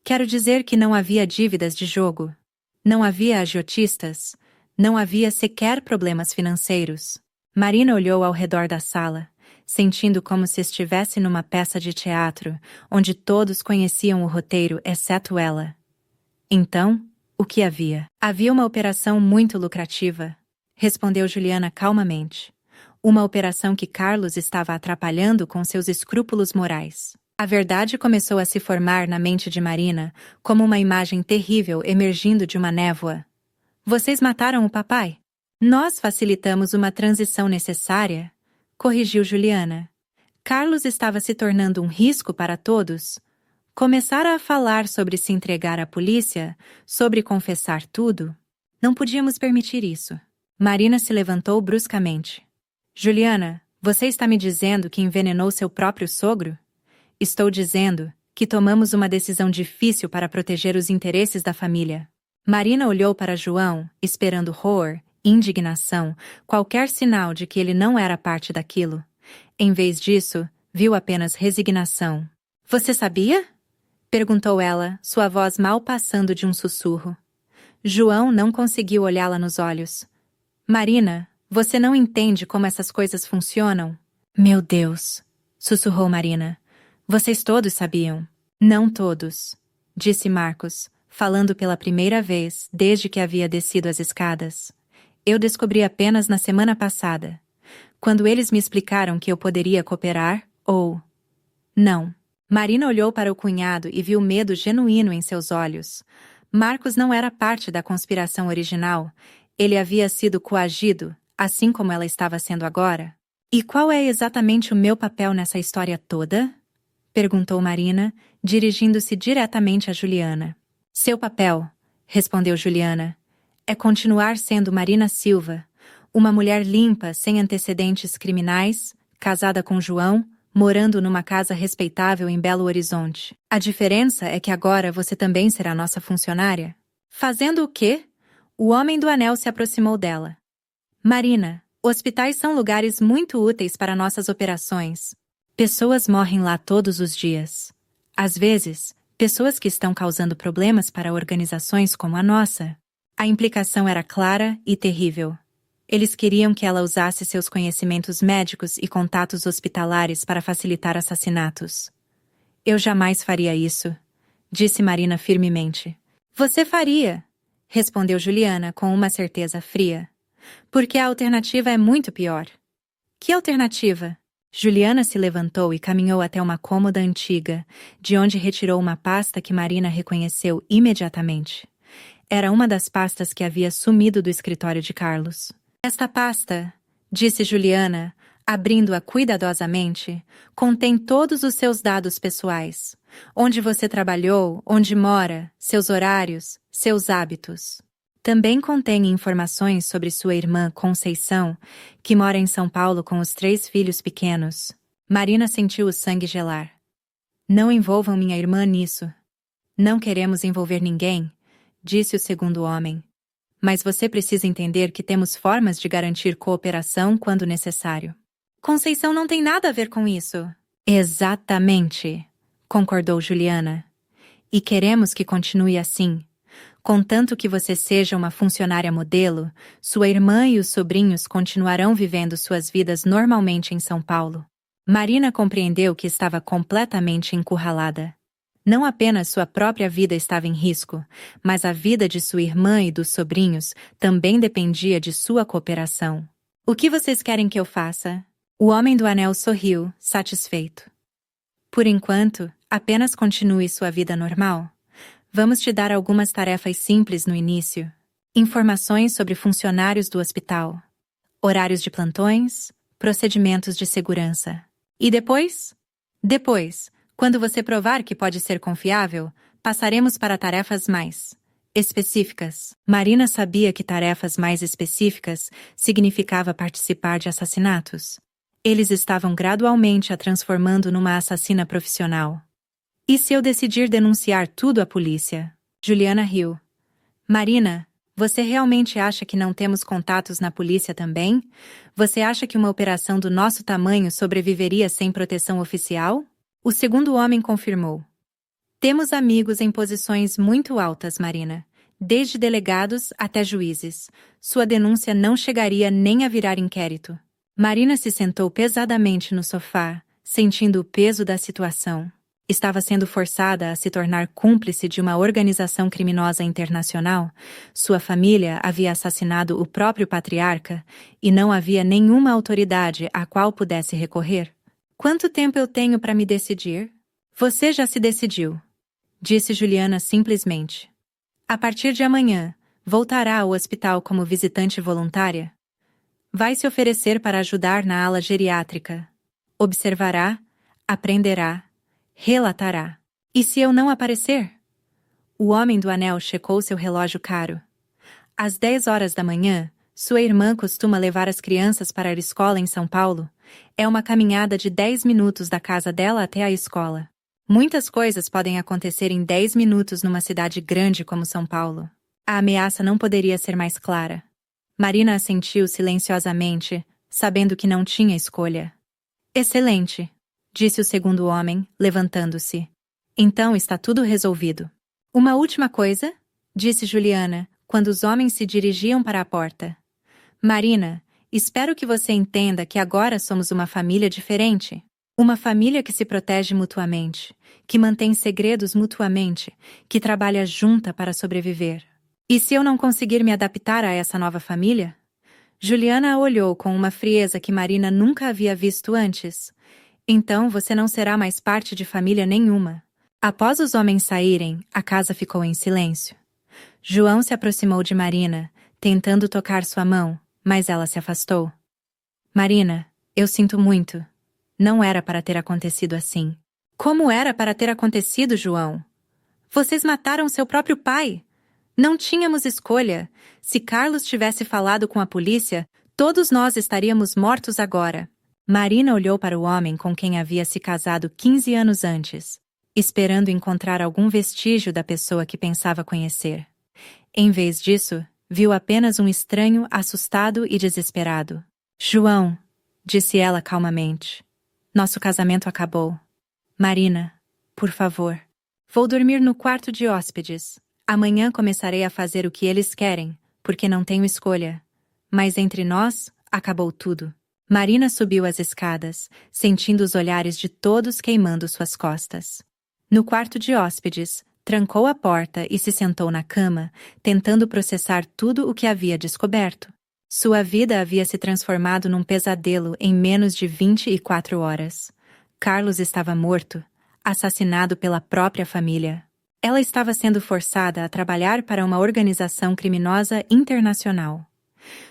Quero dizer que não havia dívidas de jogo. Não havia agiotistas. Não havia sequer problemas financeiros. Marina olhou ao redor da sala, sentindo como se estivesse numa peça de teatro, onde todos conheciam o roteiro exceto ela. Então, o que havia? Havia uma operação muito lucrativa, respondeu Juliana calmamente. Uma operação que Carlos estava atrapalhando com seus escrúpulos morais. A verdade começou a se formar na mente de Marina, como uma imagem terrível emergindo de uma névoa. Vocês mataram o papai? Nós facilitamos uma transição necessária, corrigiu Juliana. Carlos estava se tornando um risco para todos. Começara a falar sobre se entregar à polícia, sobre confessar tudo. Não podíamos permitir isso. Marina se levantou bruscamente. Juliana, você está me dizendo que envenenou seu próprio sogro? Estou dizendo que tomamos uma decisão difícil para proteger os interesses da família. Marina olhou para João, esperando horror, indignação, qualquer sinal de que ele não era parte daquilo. Em vez disso, viu apenas resignação. Você sabia? Perguntou ela, sua voz mal passando de um sussurro. João não conseguiu olhá-la nos olhos. Marina, você não entende como essas coisas funcionam? Meu Deus, sussurrou Marina. Vocês todos sabiam. Não todos, disse Marcos, falando pela primeira vez desde que havia descido as escadas. Eu descobri apenas na semana passada, quando eles me explicaram que eu poderia cooperar, ou... Não. Marina olhou para o cunhado e viu medo genuíno em seus olhos. Marcos não era parte da conspiração original. Ele havia sido coagido, assim como ela estava sendo agora. E qual é exatamente o meu papel nessa história toda? Perguntou Marina, dirigindo-se diretamente a Juliana. Seu papel, respondeu Juliana, é continuar sendo Marina Silva, uma mulher limpa, sem antecedentes criminais, casada com João, morando numa casa respeitável em Belo Horizonte. A diferença é que agora você também será nossa funcionária. Fazendo o quê? O homem do anel se aproximou dela. Marina, hospitais são lugares muito úteis para nossas operações. Pessoas morrem lá todos os dias. Às vezes, pessoas que estão causando problemas para organizações como a nossa. A implicação era clara e terrível. Eles queriam que ela usasse seus conhecimentos médicos e contatos hospitalares para facilitar assassinatos. Eu jamais faria isso, disse Marina firmemente. Você faria, respondeu Juliana com uma certeza fria. Porque a alternativa é muito pior. Que alternativa? Juliana se levantou e caminhou até uma cômoda antiga, de onde retirou uma pasta que Marina reconheceu imediatamente. Era uma das pastas que havia sumido do escritório de Carlos. Esta pasta, disse Juliana, abrindo-a cuidadosamente, contém todos os seus dados pessoais. Onde você trabalhou, onde mora, seus horários, seus hábitos. Também contém informações sobre sua irmã Conceição, que mora em São Paulo com os 3 filhos pequenos. Marina sentiu o sangue gelar. Não envolvam minha irmã nisso. Não queremos envolver ninguém, disse o segundo homem. Mas você precisa entender que temos formas de garantir cooperação quando necessário. Conceição não tem nada a ver com isso. Exatamente, concordou Juliana. E queremos que continue assim. Contanto que você seja uma funcionária modelo, sua irmã e os sobrinhos continuarão vivendo suas vidas normalmente em São Paulo. Marina compreendeu que estava completamente encurralada. Não apenas sua própria vida estava em risco, mas a vida de sua irmã e dos sobrinhos também dependia de sua cooperação. O que vocês querem que eu faça? O homem do anel sorriu, satisfeito. Por enquanto, apenas continue sua vida normal. Vamos te dar algumas tarefas simples no início. Informações sobre funcionários do hospital. Horários de plantões, procedimentos de segurança. E depois? Depois, quando você provar que pode ser confiável, passaremos para tarefas mais específicas. Marina sabia que tarefas mais específicas significava participar de assassinatos. Eles estavam gradualmente a transformando numa assassina profissional. E se eu decidir denunciar tudo à polícia? Juliana riu. Marina, você realmente acha que não temos contatos na polícia também? Você acha que uma operação do nosso tamanho sobreviveria sem proteção oficial? O segundo homem confirmou. Temos amigos em posições muito altas, Marina. Desde delegados até juízes. Sua denúncia não chegaria nem a virar inquérito. Marina se sentou pesadamente no sofá, sentindo o peso da situação. Estava sendo forçada a se tornar cúmplice de uma organização criminosa internacional. Sua família havia assassinado o próprio patriarca e não havia nenhuma autoridade à qual pudesse recorrer. Quanto tempo eu tenho para me decidir? Você já se decidiu, disse Juliana simplesmente. A partir de amanhã, voltará ao hospital como visitante voluntária. Vai se oferecer para ajudar na ala geriátrica. Observará, aprenderá, relatará. E se eu não aparecer? O homem do anel checou seu relógio caro. Às 10 horas da manhã, sua irmã costuma levar as crianças para a escola em São Paulo. É uma caminhada de 10 minutos da casa dela até a escola. Muitas coisas podem acontecer em 10 minutos numa cidade grande como São Paulo. A ameaça não poderia ser mais clara. Marina assentiu silenciosamente, sabendo que não tinha escolha. Excelente, disse o segundo homem, levantando-se. Então está tudo resolvido. Uma última coisa, disse Juliana, quando os homens se dirigiam para a porta. Marina, espero que você entenda que agora somos uma família diferente. Uma família que se protege mutuamente, que mantém segredos mutuamente, que trabalha junta para sobreviver. E se eu não conseguir me adaptar a essa nova família? Juliana a olhou com uma frieza que Marina nunca havia visto antes. Então você não será mais parte de família nenhuma. Após os homens saírem, a casa ficou em silêncio. João se aproximou de Marina, tentando tocar sua mão, mas ela se afastou. Marina, eu sinto muito. Não era para ter acontecido assim. Como era para ter acontecido, João? Vocês mataram seu próprio pai. Não tínhamos escolha. Se Carlos tivesse falado com a polícia, todos nós estaríamos mortos agora. Marina olhou para o homem com quem havia se casado 15 anos antes, esperando encontrar algum vestígio da pessoa que pensava conhecer. Em vez disso, viu apenas um estranho assustado e desesperado. João, disse ela calmamente. Nosso casamento acabou. Marina, por favor. Vou dormir no quarto de hóspedes. Amanhã começarei a fazer o que eles querem, porque não tenho escolha. Mas entre nós, acabou tudo. Marina subiu as escadas, sentindo os olhares de todos queimando suas costas. No quarto de hóspedes, trancou a porta e se sentou na cama, tentando processar tudo o que havia descoberto. Sua vida havia se transformado num pesadelo em menos de 24 horas. Carlos estava morto, assassinado pela própria família. Ela estava sendo forçada a trabalhar para uma organização criminosa internacional.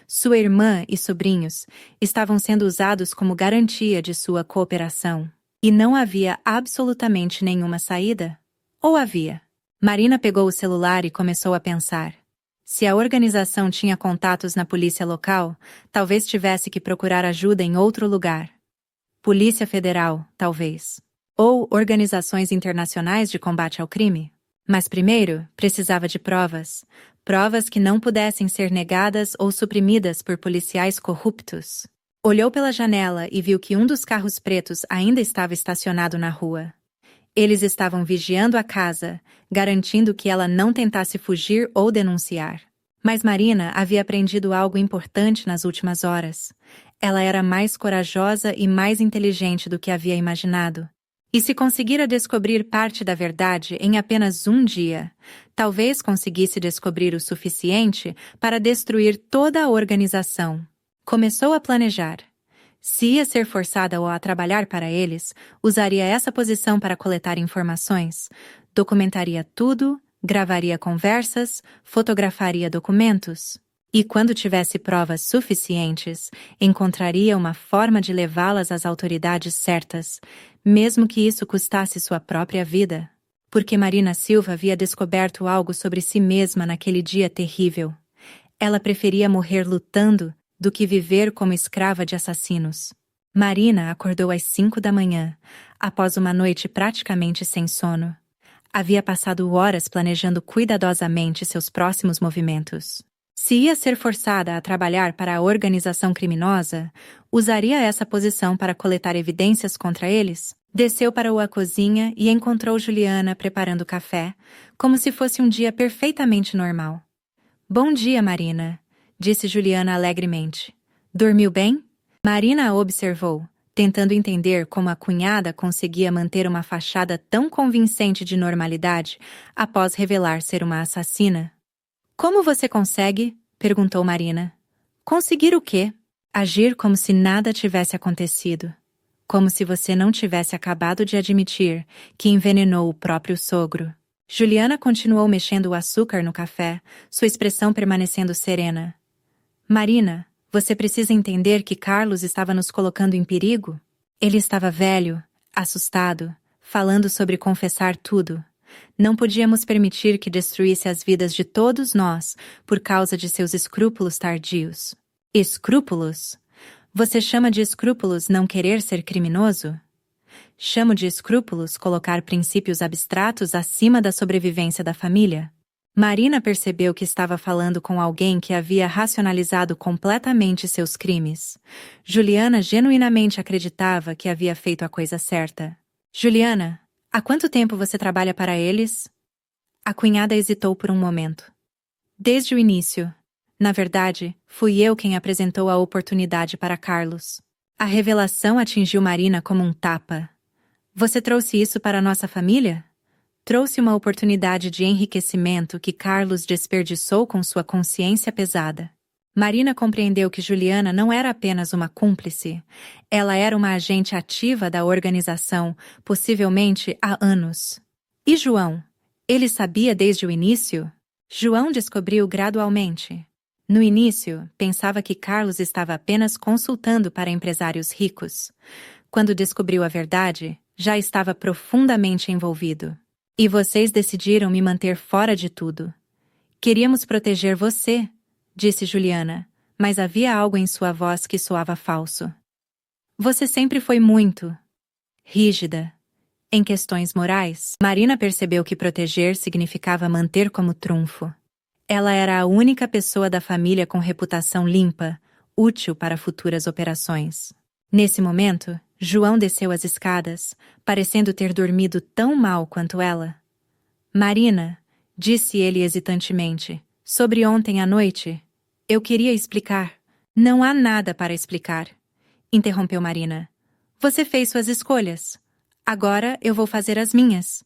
Sua irmã e sobrinhos estavam sendo usados como garantia de sua cooperação. E não havia absolutamente nenhuma saída? Ou havia? Marina pegou o celular e começou a pensar. Se a organização tinha contatos na polícia local, talvez tivesse que procurar ajuda em outro lugar. Polícia Federal, talvez. Ou organizações internacionais de combate ao crime. Mas primeiro, precisava de provas. Provas que não pudessem ser negadas ou suprimidas por policiais corruptos. Olhou pela janela e viu que um dos carros pretos ainda estava estacionado na rua. Eles estavam vigiando a casa, garantindo que ela não tentasse fugir ou denunciar. Mas Marina havia aprendido algo importante nas últimas horas. Ela era mais corajosa e mais inteligente do que havia imaginado. E se conseguira descobrir parte da verdade em apenas um dia, talvez conseguisse descobrir o suficiente para destruir toda a organização. Começou a planejar. Se ia ser forçada a trabalhar para eles, usaria essa posição para coletar informações, documentaria tudo, gravaria conversas, fotografaria documentos. E quando tivesse provas suficientes, encontraria uma forma de levá-las às autoridades certas, mesmo que isso custasse sua própria vida. Porque Marina Silva havia descoberto algo sobre si mesma naquele dia terrível. Ela preferia morrer lutando do que viver como escrava de assassinos. Marina acordou às 5 da manhã, após uma noite praticamente sem sono. Havia passado horas planejando cuidadosamente seus próximos movimentos. Se ia ser forçada a trabalhar para a organização criminosa, usaria essa posição para coletar evidências contra eles? Desceu para a cozinha e encontrou Juliana preparando café, como se fosse um dia perfeitamente normal. Bom dia, Marina, disse Juliana alegremente. Dormiu bem? Marina a observou, tentando entender como a cunhada conseguia manter uma fachada tão convincente de normalidade após revelar ser uma assassina. Como você consegue? Perguntou Marina. Conseguir o quê? Agir como se nada tivesse acontecido. Como se você não tivesse acabado de admitir que envenenou o próprio sogro. Juliana continuou mexendo o açúcar no café, sua expressão permanecendo serena. Marina, você precisa entender que Carlos estava nos colocando em perigo? Ele estava velho, assustado, falando sobre confessar tudo. Não podíamos permitir que destruísse as vidas de todos nós por causa de seus escrúpulos tardios. Escrúpulos? Você chama de escrúpulos não querer ser criminoso? Chamo de escrúpulos colocar princípios abstratos acima da sobrevivência da família. Marina percebeu que estava falando com alguém que havia racionalizado completamente seus crimes. Juliana genuinamente acreditava que havia feito a coisa certa. Juliana, há quanto tempo você trabalha para eles? A cunhada hesitou por um momento. Desde o início. Na verdade, fui eu quem apresentou a oportunidade para Carlos. A revelação atingiu Marina como um tapa. Você trouxe isso para a nossa família? Trouxe uma oportunidade de enriquecimento que Carlos desperdiçou com sua consciência pesada. Marina compreendeu que Juliana não era apenas uma cúmplice. Ela era uma agente ativa da organização, possivelmente há anos. E João? Ele sabia desde o início? João descobriu gradualmente. No início, pensava que Carlos estava apenas consultando para empresários ricos. Quando descobriu a verdade, já estava profundamente envolvido. E vocês decidiram me manter fora de tudo. Queríamos proteger você, disse Juliana, mas havia algo em sua voz que soava falso. Você sempre foi muito rígida. Em questões morais, Marina percebeu que proteger significava manter como trunfo. Ela era a única pessoa da família com reputação limpa, útil para futuras operações. Nesse momento, João desceu as escadas, parecendo ter dormido tão mal quanto ela. Marina, disse ele hesitantemente, sobre ontem à noite. Eu queria explicar. Não há nada para explicar, interrompeu Marina. Você fez suas escolhas. Agora eu vou fazer as minhas.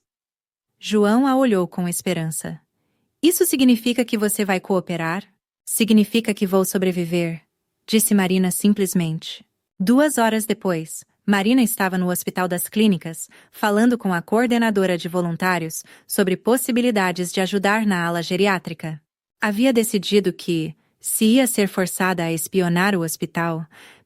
João a olhou com esperança. Isso significa que você vai cooperar? Significa que vou sobreviver, disse Marina simplesmente. 2 horas depois, Marina estava no Hospital das Clínicas, falando com a coordenadora de voluntários sobre possibilidades de ajudar na ala geriátrica. Havia decidido que, se ia ser forçada a espionar o hospital,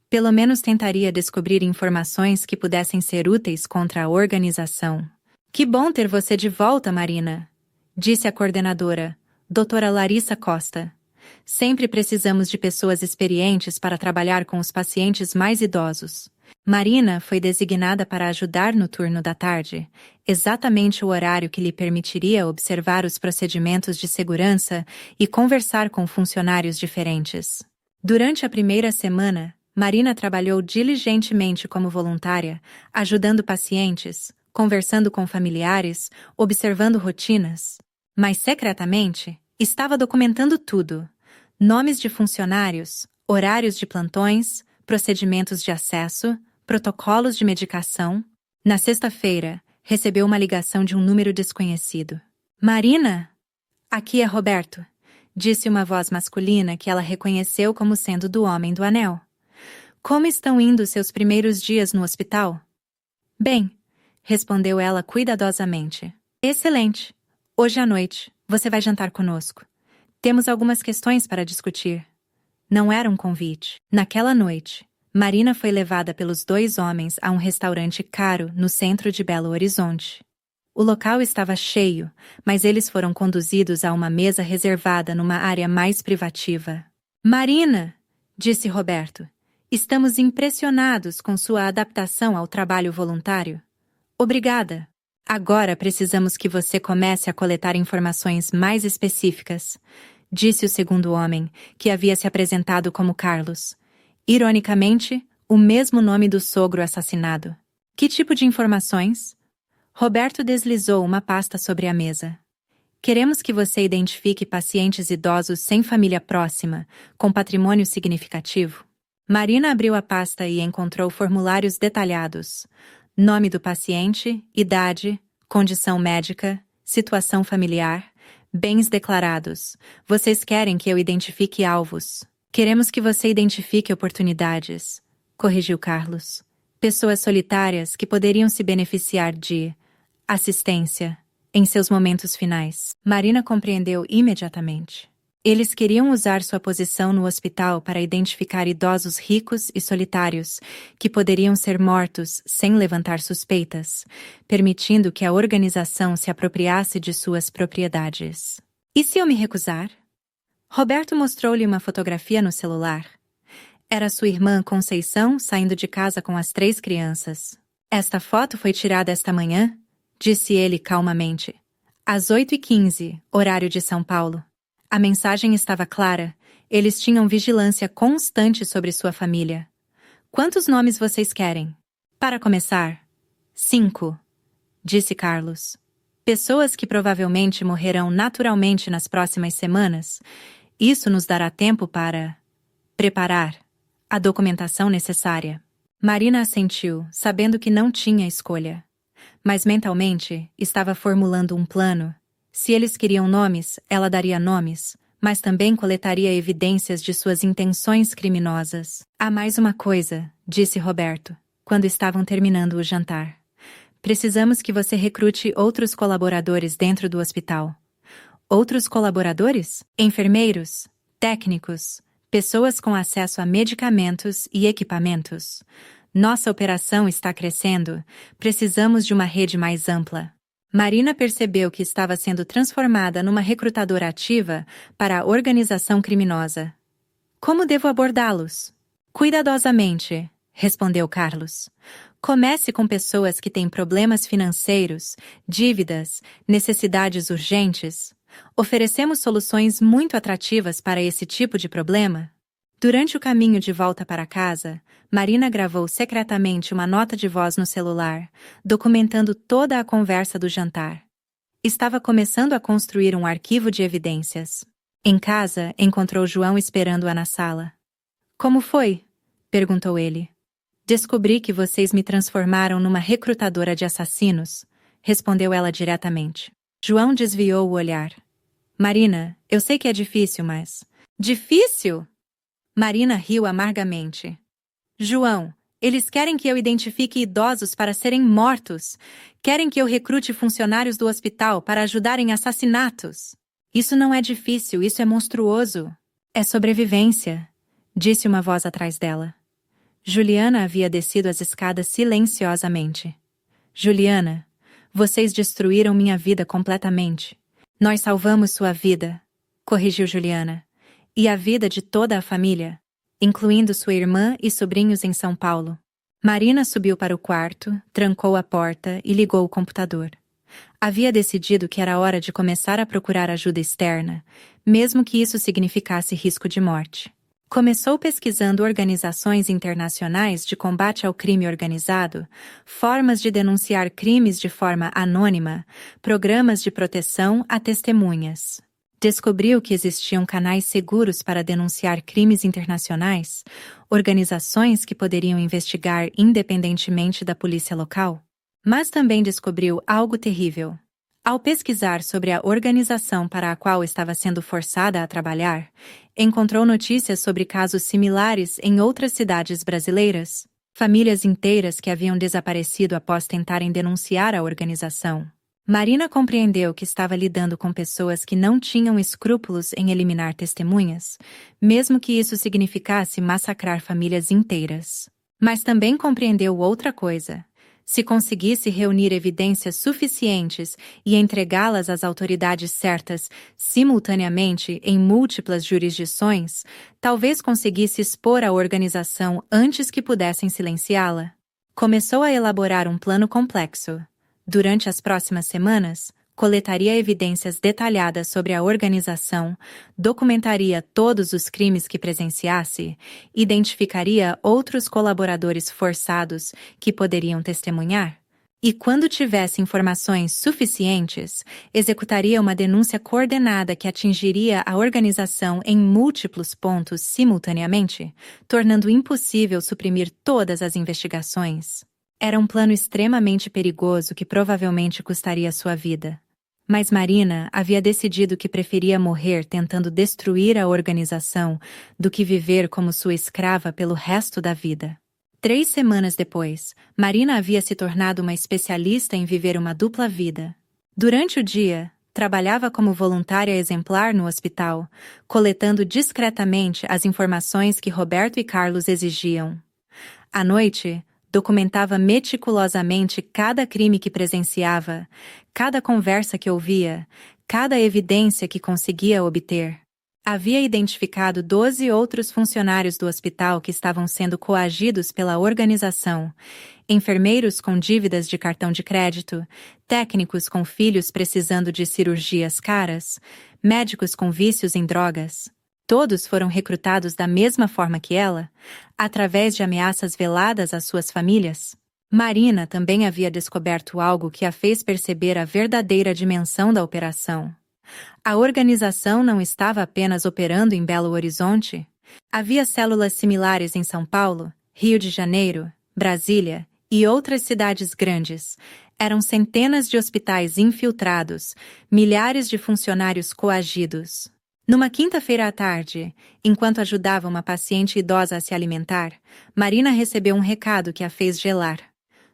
pelo menos tentaria descobrir informações que pudessem ser úteis contra a organização. Que bom ter você de volta, Marina, disse a coordenadora, doutora Larissa Costa. Sempre precisamos de pessoas experientes para trabalhar com os pacientes mais idosos. Marina foi designada para ajudar no turno da tarde, exatamente o horário que lhe permitiria observar os procedimentos de segurança e conversar com funcionários diferentes. Durante a primeira semana, Marina trabalhou diligentemente como voluntária, ajudando pacientes, conversando com familiares, observando rotinas. Mas secretamente, estava documentando tudo: nomes de funcionários, horários de plantões, procedimentos de acesso, protocolos de medicação. Na sexta-feira, recebeu uma ligação de um número desconhecido. Marina? Aqui é Roberto, disse uma voz masculina que ela reconheceu como sendo do Homem do Anel. Como estão indo seus primeiros dias no hospital? Bem, respondeu ela cuidadosamente. Excelente. Hoje à noite, você vai jantar conosco. Temos algumas questões para discutir. Não era um convite. Naquela noite, Marina foi levada pelos 2 homens a um restaurante caro no centro de Belo Horizonte. O local estava cheio, mas eles foram conduzidos a uma mesa reservada numa área mais privativa. Marina, disse Roberto, estamos impressionados com sua adaptação ao trabalho voluntário. Obrigada. Agora precisamos que você comece a coletar informações mais específicas, disse o segundo homem, que havia se apresentado como Carlos. Ironicamente, o mesmo nome do sogro assassinado. Que tipo de informações? Roberto deslizou uma pasta sobre a mesa. Queremos que você identifique pacientes idosos sem família próxima, com patrimônio significativo. Marina abriu a pasta e encontrou formulários detalhados. Nome do paciente, idade, condição médica, situação familiar, bens declarados. Vocês querem que eu identifique alvos. Queremos que você identifique oportunidades, corrigiu Carlos. Pessoas solitárias que poderiam se beneficiar de assistência em seus momentos finais. Marina compreendeu imediatamente. Eles queriam usar sua posição no hospital para identificar idosos ricos e solitários que poderiam ser mortos sem levantar suspeitas, permitindo que a organização se apropriasse de suas propriedades. E se eu me recusar? Roberto mostrou-lhe uma fotografia no celular. Era sua irmã Conceição saindo de casa com as 3 crianças. Esta foto foi tirada esta manhã, disse ele calmamente. Às 8h15, horário de São Paulo. A mensagem estava clara. Eles tinham vigilância constante sobre sua família. Quantos nomes vocês querem? Para começar, 5, disse Carlos. Pessoas que provavelmente morrerão naturalmente nas próximas semanas. Isso nos dará tempo para preparar a documentação necessária. Marina assentiu, sabendo que não tinha escolha. Mas mentalmente estava formulando um plano. Se eles queriam nomes, ela daria nomes, mas também coletaria evidências de suas intenções criminosas. Há mais uma coisa, disse Roberto, quando estavam terminando o jantar. Precisamos que você recrute outros colaboradores dentro do hospital. Outros colaboradores? Enfermeiros, técnicos, pessoas com acesso a medicamentos e equipamentos. Nossa operação está crescendo, precisamos de uma rede mais ampla. Marina percebeu que estava sendo transformada numa recrutadora ativa para a organização criminosa. Como devo abordá-los? Cuidadosamente, respondeu Carlos. Comece com pessoas que têm problemas financeiros, dívidas, necessidades urgentes. Oferecemos soluções muito atrativas para esse tipo de problema. Durante o caminho de volta para casa, Marina gravou secretamente uma nota de voz no celular, documentando toda a conversa do jantar. Estava começando a construir um arquivo de evidências. Em casa, encontrou João esperando-a na sala. Como foi? Perguntou ele. Descobri que vocês me transformaram numa recrutadora de assassinos, respondeu ela diretamente. João desviou o olhar. Marina, eu sei que é difícil, mas... Difícil? Marina riu amargamente. João, eles querem que eu identifique idosos para serem mortos. Querem que eu recrute funcionários do hospital para ajudar em assassinatos. Isso não é difícil, isso é monstruoso. É sobrevivência, disse uma voz atrás dela. Juliana havia descido as escadas silenciosamente. Juliana, vocês destruíram minha vida completamente. Nós salvamos sua vida, corrigiu Juliana, e a vida de toda a família, incluindo sua irmã e sobrinhos em São Paulo. Marina subiu para o quarto, trancou a porta e ligou o computador. Havia decidido que era hora de começar a procurar ajuda externa, mesmo que isso significasse risco de morte. Começou pesquisando organizações internacionais de combate ao crime organizado, formas de denunciar crimes de forma anônima, programas de proteção a testemunhas. Descobriu que existiam canais seguros para denunciar crimes internacionais, organizações que poderiam investigar independentemente da polícia local. Mas também descobriu algo terrível. Ao pesquisar sobre a organização para a qual estava sendo forçada a trabalhar, encontrou notícias sobre casos similares em outras cidades brasileiras, famílias inteiras que haviam desaparecido após tentarem denunciar a organização. Marina compreendeu que estava lidando com pessoas que não tinham escrúpulos em eliminar testemunhas, mesmo que isso significasse massacrar famílias inteiras. Mas também compreendeu outra coisa. Se conseguisse reunir evidências suficientes e entregá-las às autoridades certas simultaneamente em múltiplas jurisdições, talvez conseguisse expor a organização antes que pudessem silenciá-la. Começou a elaborar um plano complexo. Durante as próximas semanas, coletaria evidências detalhadas sobre a organização, documentaria todos os crimes que presenciasse, identificaria outros colaboradores forçados que poderiam testemunhar, e quando tivesse informações suficientes, executaria uma denúncia coordenada que atingiria a organização em múltiplos pontos simultaneamente, tornando impossível suprimir todas as investigações. Era um plano extremamente perigoso que provavelmente custaria sua vida. Mas Marina havia decidido que preferia morrer tentando destruir a organização do que viver como sua escrava pelo resto da vida. 3 semanas depois, Marina havia se tornado uma especialista em viver uma dupla vida. Durante o dia, trabalhava como voluntária exemplar no hospital, coletando discretamente as informações que Roberto e Carlos exigiam. À noite, documentava meticulosamente cada crime que presenciava, cada conversa que ouvia, cada evidência que conseguia obter. Havia identificado 12 outros funcionários do hospital que estavam sendo coagidos pela organização, enfermeiros com dívidas de cartão de crédito, técnicos com filhos precisando de cirurgias caras, médicos com vícios em drogas. Todos foram recrutados da mesma forma que ela, através de ameaças veladas às suas famílias. Marina também havia descoberto algo que a fez perceber a verdadeira dimensão da operação. A organização não estava apenas operando em Belo Horizonte. Havia células similares em São Paulo, Rio de Janeiro, Brasília e outras cidades grandes. Eram centenas de hospitais infiltrados, milhares de funcionários coagidos. Numa quinta-feira à tarde, enquanto ajudava uma paciente idosa a se alimentar, Marina recebeu um recado que a fez gelar.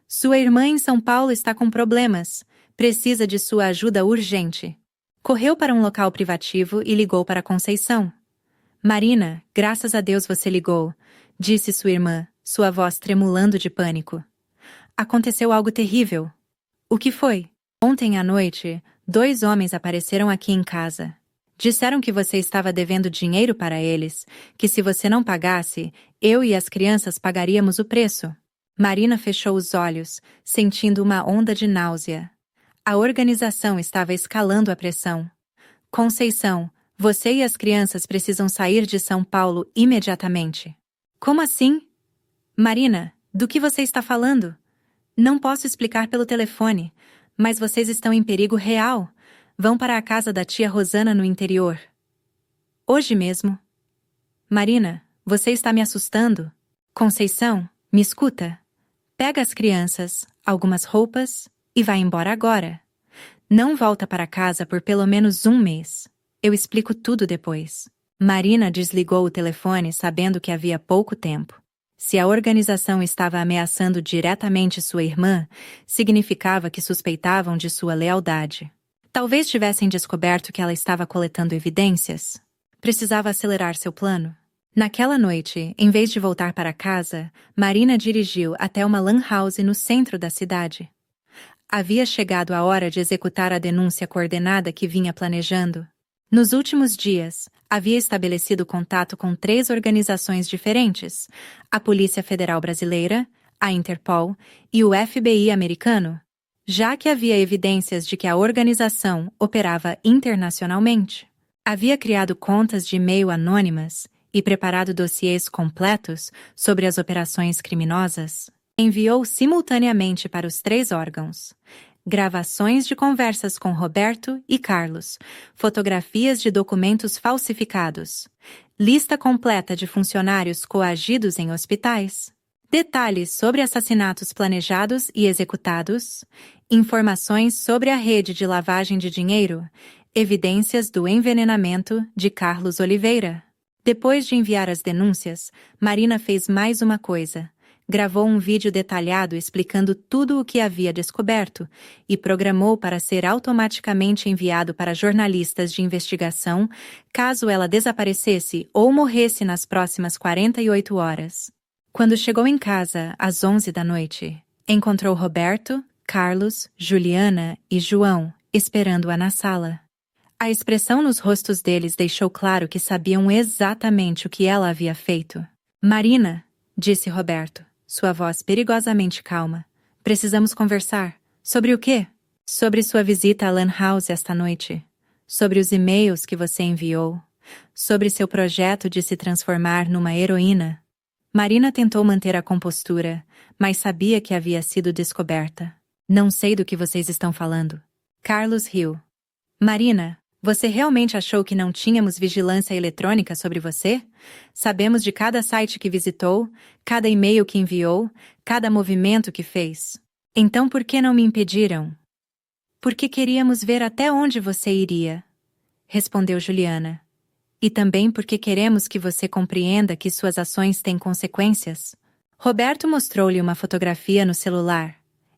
Sua irmã em São Paulo está com problemas. Precisa de sua ajuda urgente. Correu para um local privativo e ligou para Conceição. Marina, graças a Deus você ligou, disse sua irmã, sua voz tremulando de pânico. Aconteceu algo terrível. O que foi? Ontem à noite, 2 homens apareceram aqui em casa. Disseram que você estava devendo dinheiro para eles, que se você não pagasse, eu e as crianças pagaríamos o preço. Marina fechou os olhos, sentindo uma onda de náusea. A organização estava escalando a pressão. Conceição, você e as crianças precisam sair de São Paulo imediatamente. Como assim? Marina, do que você está falando? Não posso explicar pelo telefone, mas vocês estão em perigo real. Vão para a casa da tia Rosana no interior. Hoje mesmo. Marina, você está me assustando. Conceição, me escuta. Pega as crianças, algumas roupas e vai embora agora. Não volta para casa por pelo menos 1 mês. Eu explico tudo depois. Marina desligou o telefone sabendo que havia pouco tempo. Se a organização estava ameaçando diretamente sua irmã, significava que suspeitavam de sua lealdade. Talvez tivessem descoberto que ela estava coletando evidências. Precisava acelerar seu plano. Naquela noite, em vez de voltar para casa, Marina dirigiu até uma lan house no centro da cidade. Havia chegado a hora de executar a denúncia coordenada que vinha planejando. Nos últimos dias, havia estabelecido contato com 3 organizações diferentes: a Polícia Federal Brasileira, a Interpol e o FBI americano, já que havia evidências de que a organização operava internacionalmente. Havia criado contas de e-mail anônimas e preparado dossiês completos sobre as operações criminosas. Enviou simultaneamente para os 3 órgãos gravações de conversas com Roberto e Carlos, fotografias de documentos falsificados, lista completa de funcionários coagidos em hospitais, detalhes sobre assassinatos planejados e executados, informações sobre a rede de lavagem de dinheiro, evidências do envenenamento de Carlos Oliveira. Depois de enviar as denúncias, Marina fez mais uma coisa. Gravou um vídeo detalhado explicando tudo o que havia descoberto e programou para ser automaticamente enviado para jornalistas de investigação caso ela desaparecesse ou morresse nas próximas 48 horas. Quando chegou em casa, às 11 da noite, encontrou Roberto, Carlos, Juliana e João esperando-a na sala. A expressão nos rostos deles deixou claro que sabiam exatamente o que ela havia feito. Marina, disse Roberto, sua voz perigosamente calma. Precisamos conversar. Sobre o quê? Sobre sua visita à Lan House esta noite. Sobre os e-mails que você enviou. Sobre seu projeto de se transformar numa heroína. Marina tentou manter a compostura, mas sabia que havia sido descoberta. Não sei do que vocês estão falando. Carlos riu. Marina, você realmente achou que não tínhamos vigilância eletrônica sobre você? Sabemos de cada site que visitou, cada e-mail que enviou, cada movimento que fez. Então por que não me impediram? Porque queríamos ver até onde você iria, respondeu Juliana. E também porque queremos que você compreenda que suas ações têm consequências. Roberto mostrou-lhe uma fotografia no celular.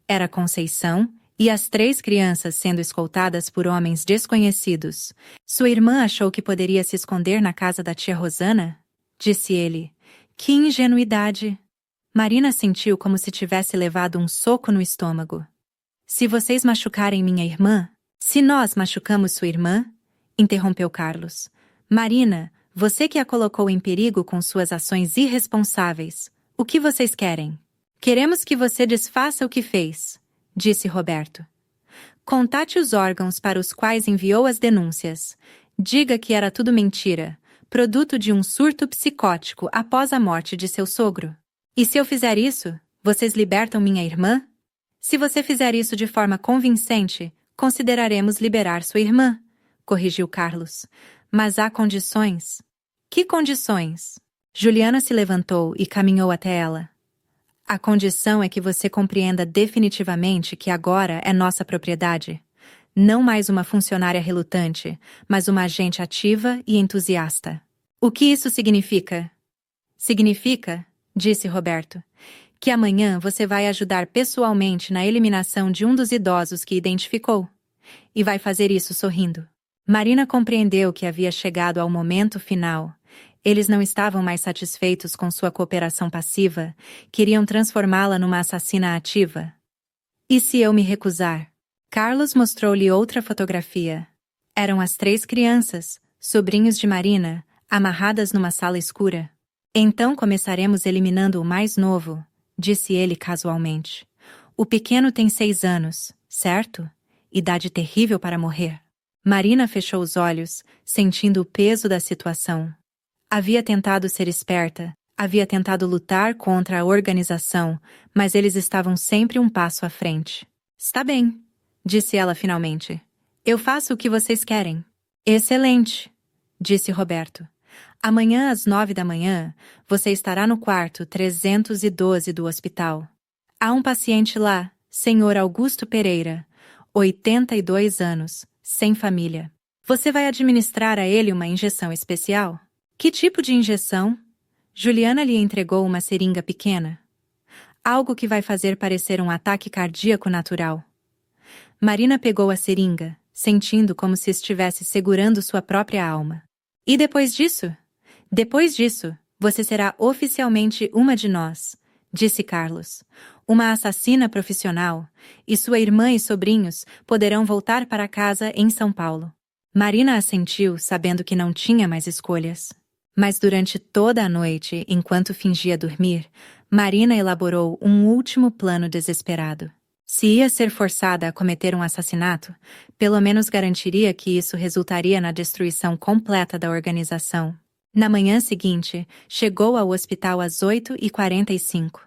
Era Conceição e as 3 crianças sendo escoltadas por homens desconhecidos. Sua irmã achou que poderia se esconder na casa da tia Rosana? Disse ele. Que ingenuidade! Marina sentiu como se tivesse levado um soco no estômago. Se vocês machucarem minha irmã, se nós machucamos sua irmã, interrompeu Carlos. Marina, você que a colocou em perigo com suas ações irresponsáveis, o que vocês querem? Queremos que você desfaça o que fez, disse Roberto. Contate os órgãos para os quais enviou as denúncias. Diga que era tudo mentira, produto de um surto psicótico após a morte de seu sogro. E se eu fizer isso, vocês libertam minha irmã? Se você fizer isso de forma convincente, consideraremos liberar sua irmã, corrigiu Carlos. Mas há condições. Que condições? Juliana se levantou e caminhou até ela. A condição é que você compreenda definitivamente que agora é nossa propriedade. Não mais uma funcionária relutante, mas uma agente ativa e entusiasta. O que isso significa? Significa, disse Roberto, que amanhã você vai ajudar pessoalmente na eliminação de um dos idosos que identificou. E vai fazer isso sorrindo. Marina compreendeu que havia chegado ao momento final. Eles não estavam mais satisfeitos com sua cooperação passiva, queriam transformá-la numa assassina ativa. E se eu me recusar? Carlos mostrou-lhe outra fotografia. Eram as 3 crianças, sobrinhos de Marina, amarradas numa sala escura. Então começaremos eliminando o mais novo, disse ele casualmente. O pequeno tem 6 anos, certo? Idade terrível para morrer. Marina fechou os olhos, sentindo o peso da situação. Havia tentado ser esperta, havia tentado lutar contra a organização, mas eles estavam sempre um passo à frente. Está bem, disse ela finalmente. Eu faço o que vocês querem. Excelente, disse Roberto. Amanhã às 9 da manhã, você estará no quarto 312 do hospital. Há um paciente lá, Sr. Augusto Pereira, 82 anos, sem família. Você vai administrar a ele uma injeção especial? Que tipo de injeção? Juliana lhe entregou uma seringa pequena. Algo que vai fazer parecer um ataque cardíaco natural. Marina pegou a seringa, sentindo como se estivesse segurando sua própria alma. E depois disso? Depois disso, você será oficialmente uma de nós, disse Carlos. Uma assassina profissional, e sua irmã e sobrinhos poderão voltar para casa em São Paulo. Marina assentiu, sabendo que não tinha mais escolhas. Mas durante toda a noite, enquanto fingia dormir, Marina elaborou um último plano desesperado. Se ia ser forçada a cometer um assassinato, pelo menos garantiria que isso resultaria na destruição completa da organização. Na manhã seguinte, chegou ao hospital às 8h45.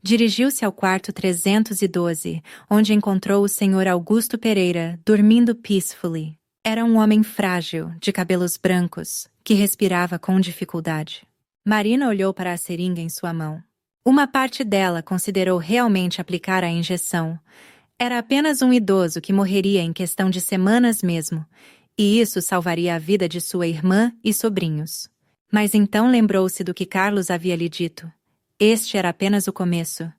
Dirigiu-se ao quarto 312, onde encontrou o Sr. Augusto Pereira, dormindo peacefully. Era um homem frágil, de cabelos brancos, que respirava com dificuldade. Marina olhou para a seringa em sua mão. Uma parte dela considerou realmente aplicar a injeção. Era apenas um idoso que morreria em questão de semanas mesmo, e isso salvaria a vida de sua irmã e sobrinhos. Mas então lembrou-se do que Carlos havia lhe dito. Este era apenas o começo.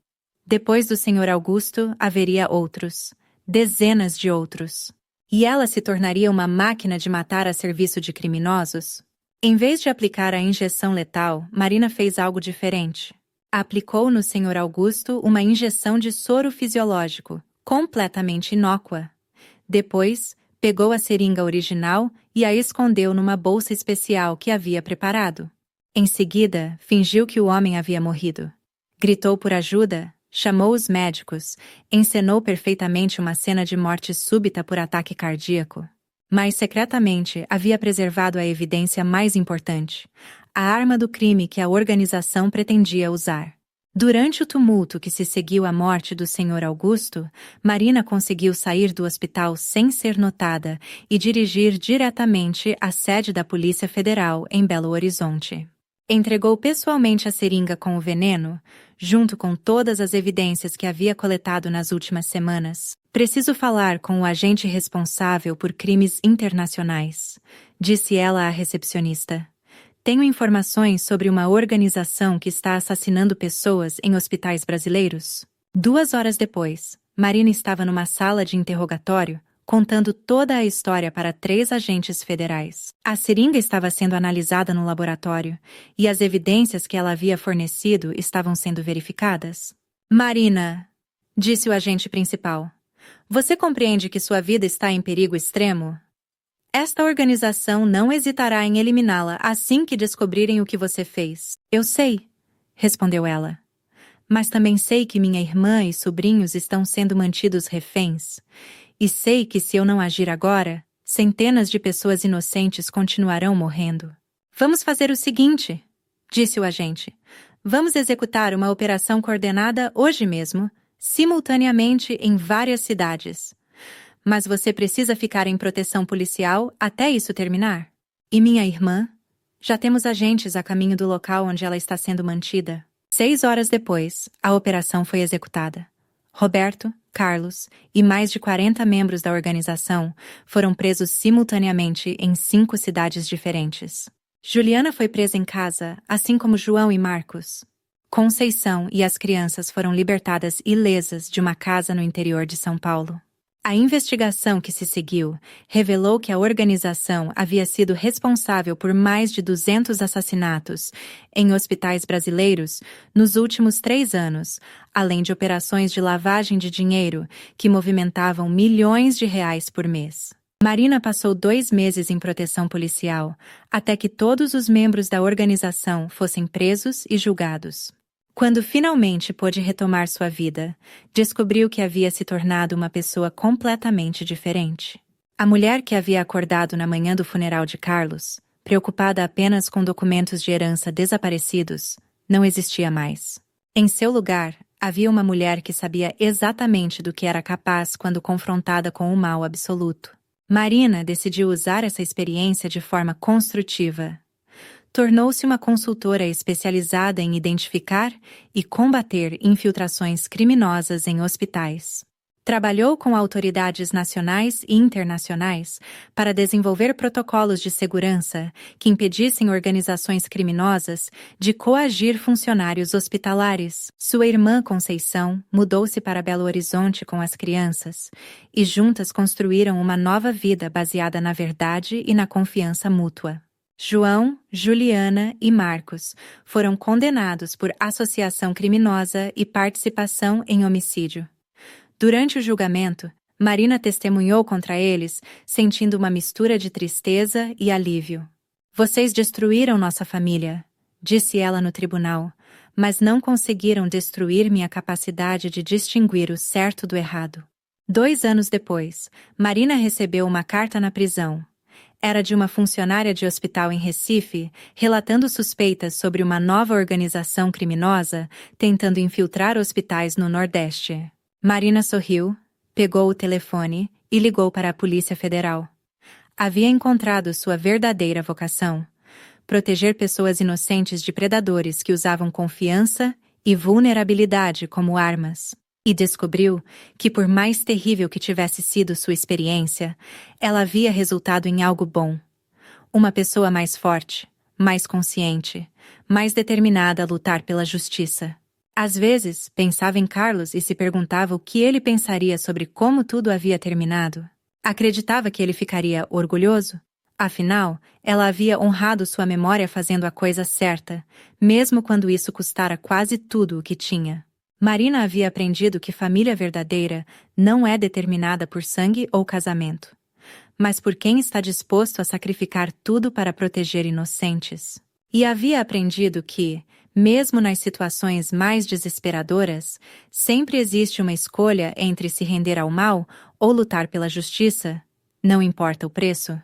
Depois do Sr. Augusto, haveria outros. Dezenas de outros. E ela se tornaria uma máquina de matar a serviço de criminosos? Em vez de aplicar a injeção letal, Marina fez algo diferente. Aplicou no Sr. Augusto uma injeção de soro fisiológico, completamente inócua. Depois, pegou a seringa original e a escondeu numa bolsa especial que havia preparado. Em seguida, fingiu que o homem havia morrido. Gritou por ajuda, chamou os médicos, encenou perfeitamente uma cena de morte súbita por ataque cardíaco. Mas secretamente havia preservado a evidência mais importante, a arma do crime que a organização pretendia usar. Durante o tumulto que se seguiu à morte do Sr. Augusto, Marina conseguiu sair do hospital sem ser notada e dirigir diretamente à sede da Polícia Federal em Belo Horizonte. Entregou pessoalmente a seringa com o veneno, junto com todas as evidências que havia coletado nas últimas semanas. Preciso falar com o agente responsável por crimes internacionais, disse ela à recepcionista. Tenho informações sobre uma organização que está assassinando pessoas em hospitais brasileiros. 2 horas depois, Marina estava numa sala de interrogatório, contando toda a história para 3 agentes federais. A seringa estava sendo analisada no laboratório, e as evidências que ela havia fornecido estavam sendo verificadas. Marina, disse o agente principal, você compreende que sua vida está em perigo extremo? Esta organização não hesitará em eliminá-la assim que descobrirem o que você fez. Eu sei, respondeu ela. Mas também sei que minha irmã e sobrinhos estão sendo mantidos reféns. E sei que se eu não agir agora, centenas de pessoas inocentes continuarão morrendo. Vamos fazer o seguinte, disse o agente. Vamos executar uma operação coordenada hoje mesmo, simultaneamente em várias cidades. Mas você precisa ficar em proteção policial até isso terminar. E minha irmã? Já temos agentes a caminho do local onde ela está sendo mantida. 6 horas depois, a operação foi executada. Roberto, Carlos e mais de 40 membros da organização foram presos simultaneamente em 5 cidades diferentes. Juliana foi presa em casa, assim como João e Marcos. Conceição e as crianças foram libertadas ilesas de uma casa no interior de São Paulo. A investigação que se seguiu revelou que a organização havia sido responsável por mais de 200 assassinatos em hospitais brasileiros nos últimos 3 anos, além de operações de lavagem de dinheiro que movimentavam milhões de reais por mês. Marina passou 2 meses em proteção policial, até que todos os membros da organização fossem presos e julgados. Quando finalmente pôde retomar sua vida, descobriu que havia se tornado uma pessoa completamente diferente. A mulher que havia acordado na manhã do funeral de Carlos, preocupada apenas com documentos de herança desaparecidos, não existia mais. Em seu lugar, havia uma mulher que sabia exatamente do que era capaz quando confrontada com o mal absoluto. Marina decidiu usar essa experiência de forma construtiva. Tornou-se uma consultora especializada em identificar e combater infiltrações criminosas em hospitais. Trabalhou com autoridades nacionais e internacionais para desenvolver protocolos de segurança que impedissem organizações criminosas de coagir funcionários hospitalares. Sua irmã Conceição mudou-se para Belo Horizonte com as crianças e juntas construíram uma nova vida baseada na verdade e na confiança mútua. João, Juliana e Marcos foram condenados por associação criminosa e participação em homicídio. Durante o julgamento, Marina testemunhou contra eles, sentindo uma mistura de tristeza e alívio. "Vocês destruíram nossa família", disse ela no tribunal, "mas não conseguiram destruir minha capacidade de distinguir o certo do errado." 2 anos depois, Marina recebeu uma carta na prisão. Era de uma funcionária de hospital em Recife, relatando suspeitas sobre uma nova organização criminosa tentando infiltrar hospitais no Nordeste. Marina sorriu, pegou o telefone e ligou para a Polícia Federal. Havia encontrado sua verdadeira vocação: proteger pessoas inocentes de predadores que usavam confiança e vulnerabilidade como armas. E descobriu que, por mais terrível que tivesse sido sua experiência, ela havia resultado em algo bom. Uma pessoa mais forte, mais consciente, mais determinada a lutar pela justiça. Às vezes, pensava em Carlos e se perguntava o que ele pensaria sobre como tudo havia terminado. Acreditava que ele ficaria orgulhoso? Afinal, ela havia honrado sua memória fazendo a coisa certa, mesmo quando isso custara quase tudo o que tinha. Marina havia aprendido que família verdadeira não é determinada por sangue ou casamento, mas por quem está disposto a sacrificar tudo para proteger inocentes. E havia aprendido que, mesmo nas situações mais desesperadoras, sempre existe uma escolha entre se render ao mal ou lutar pela justiça, não importa o preço.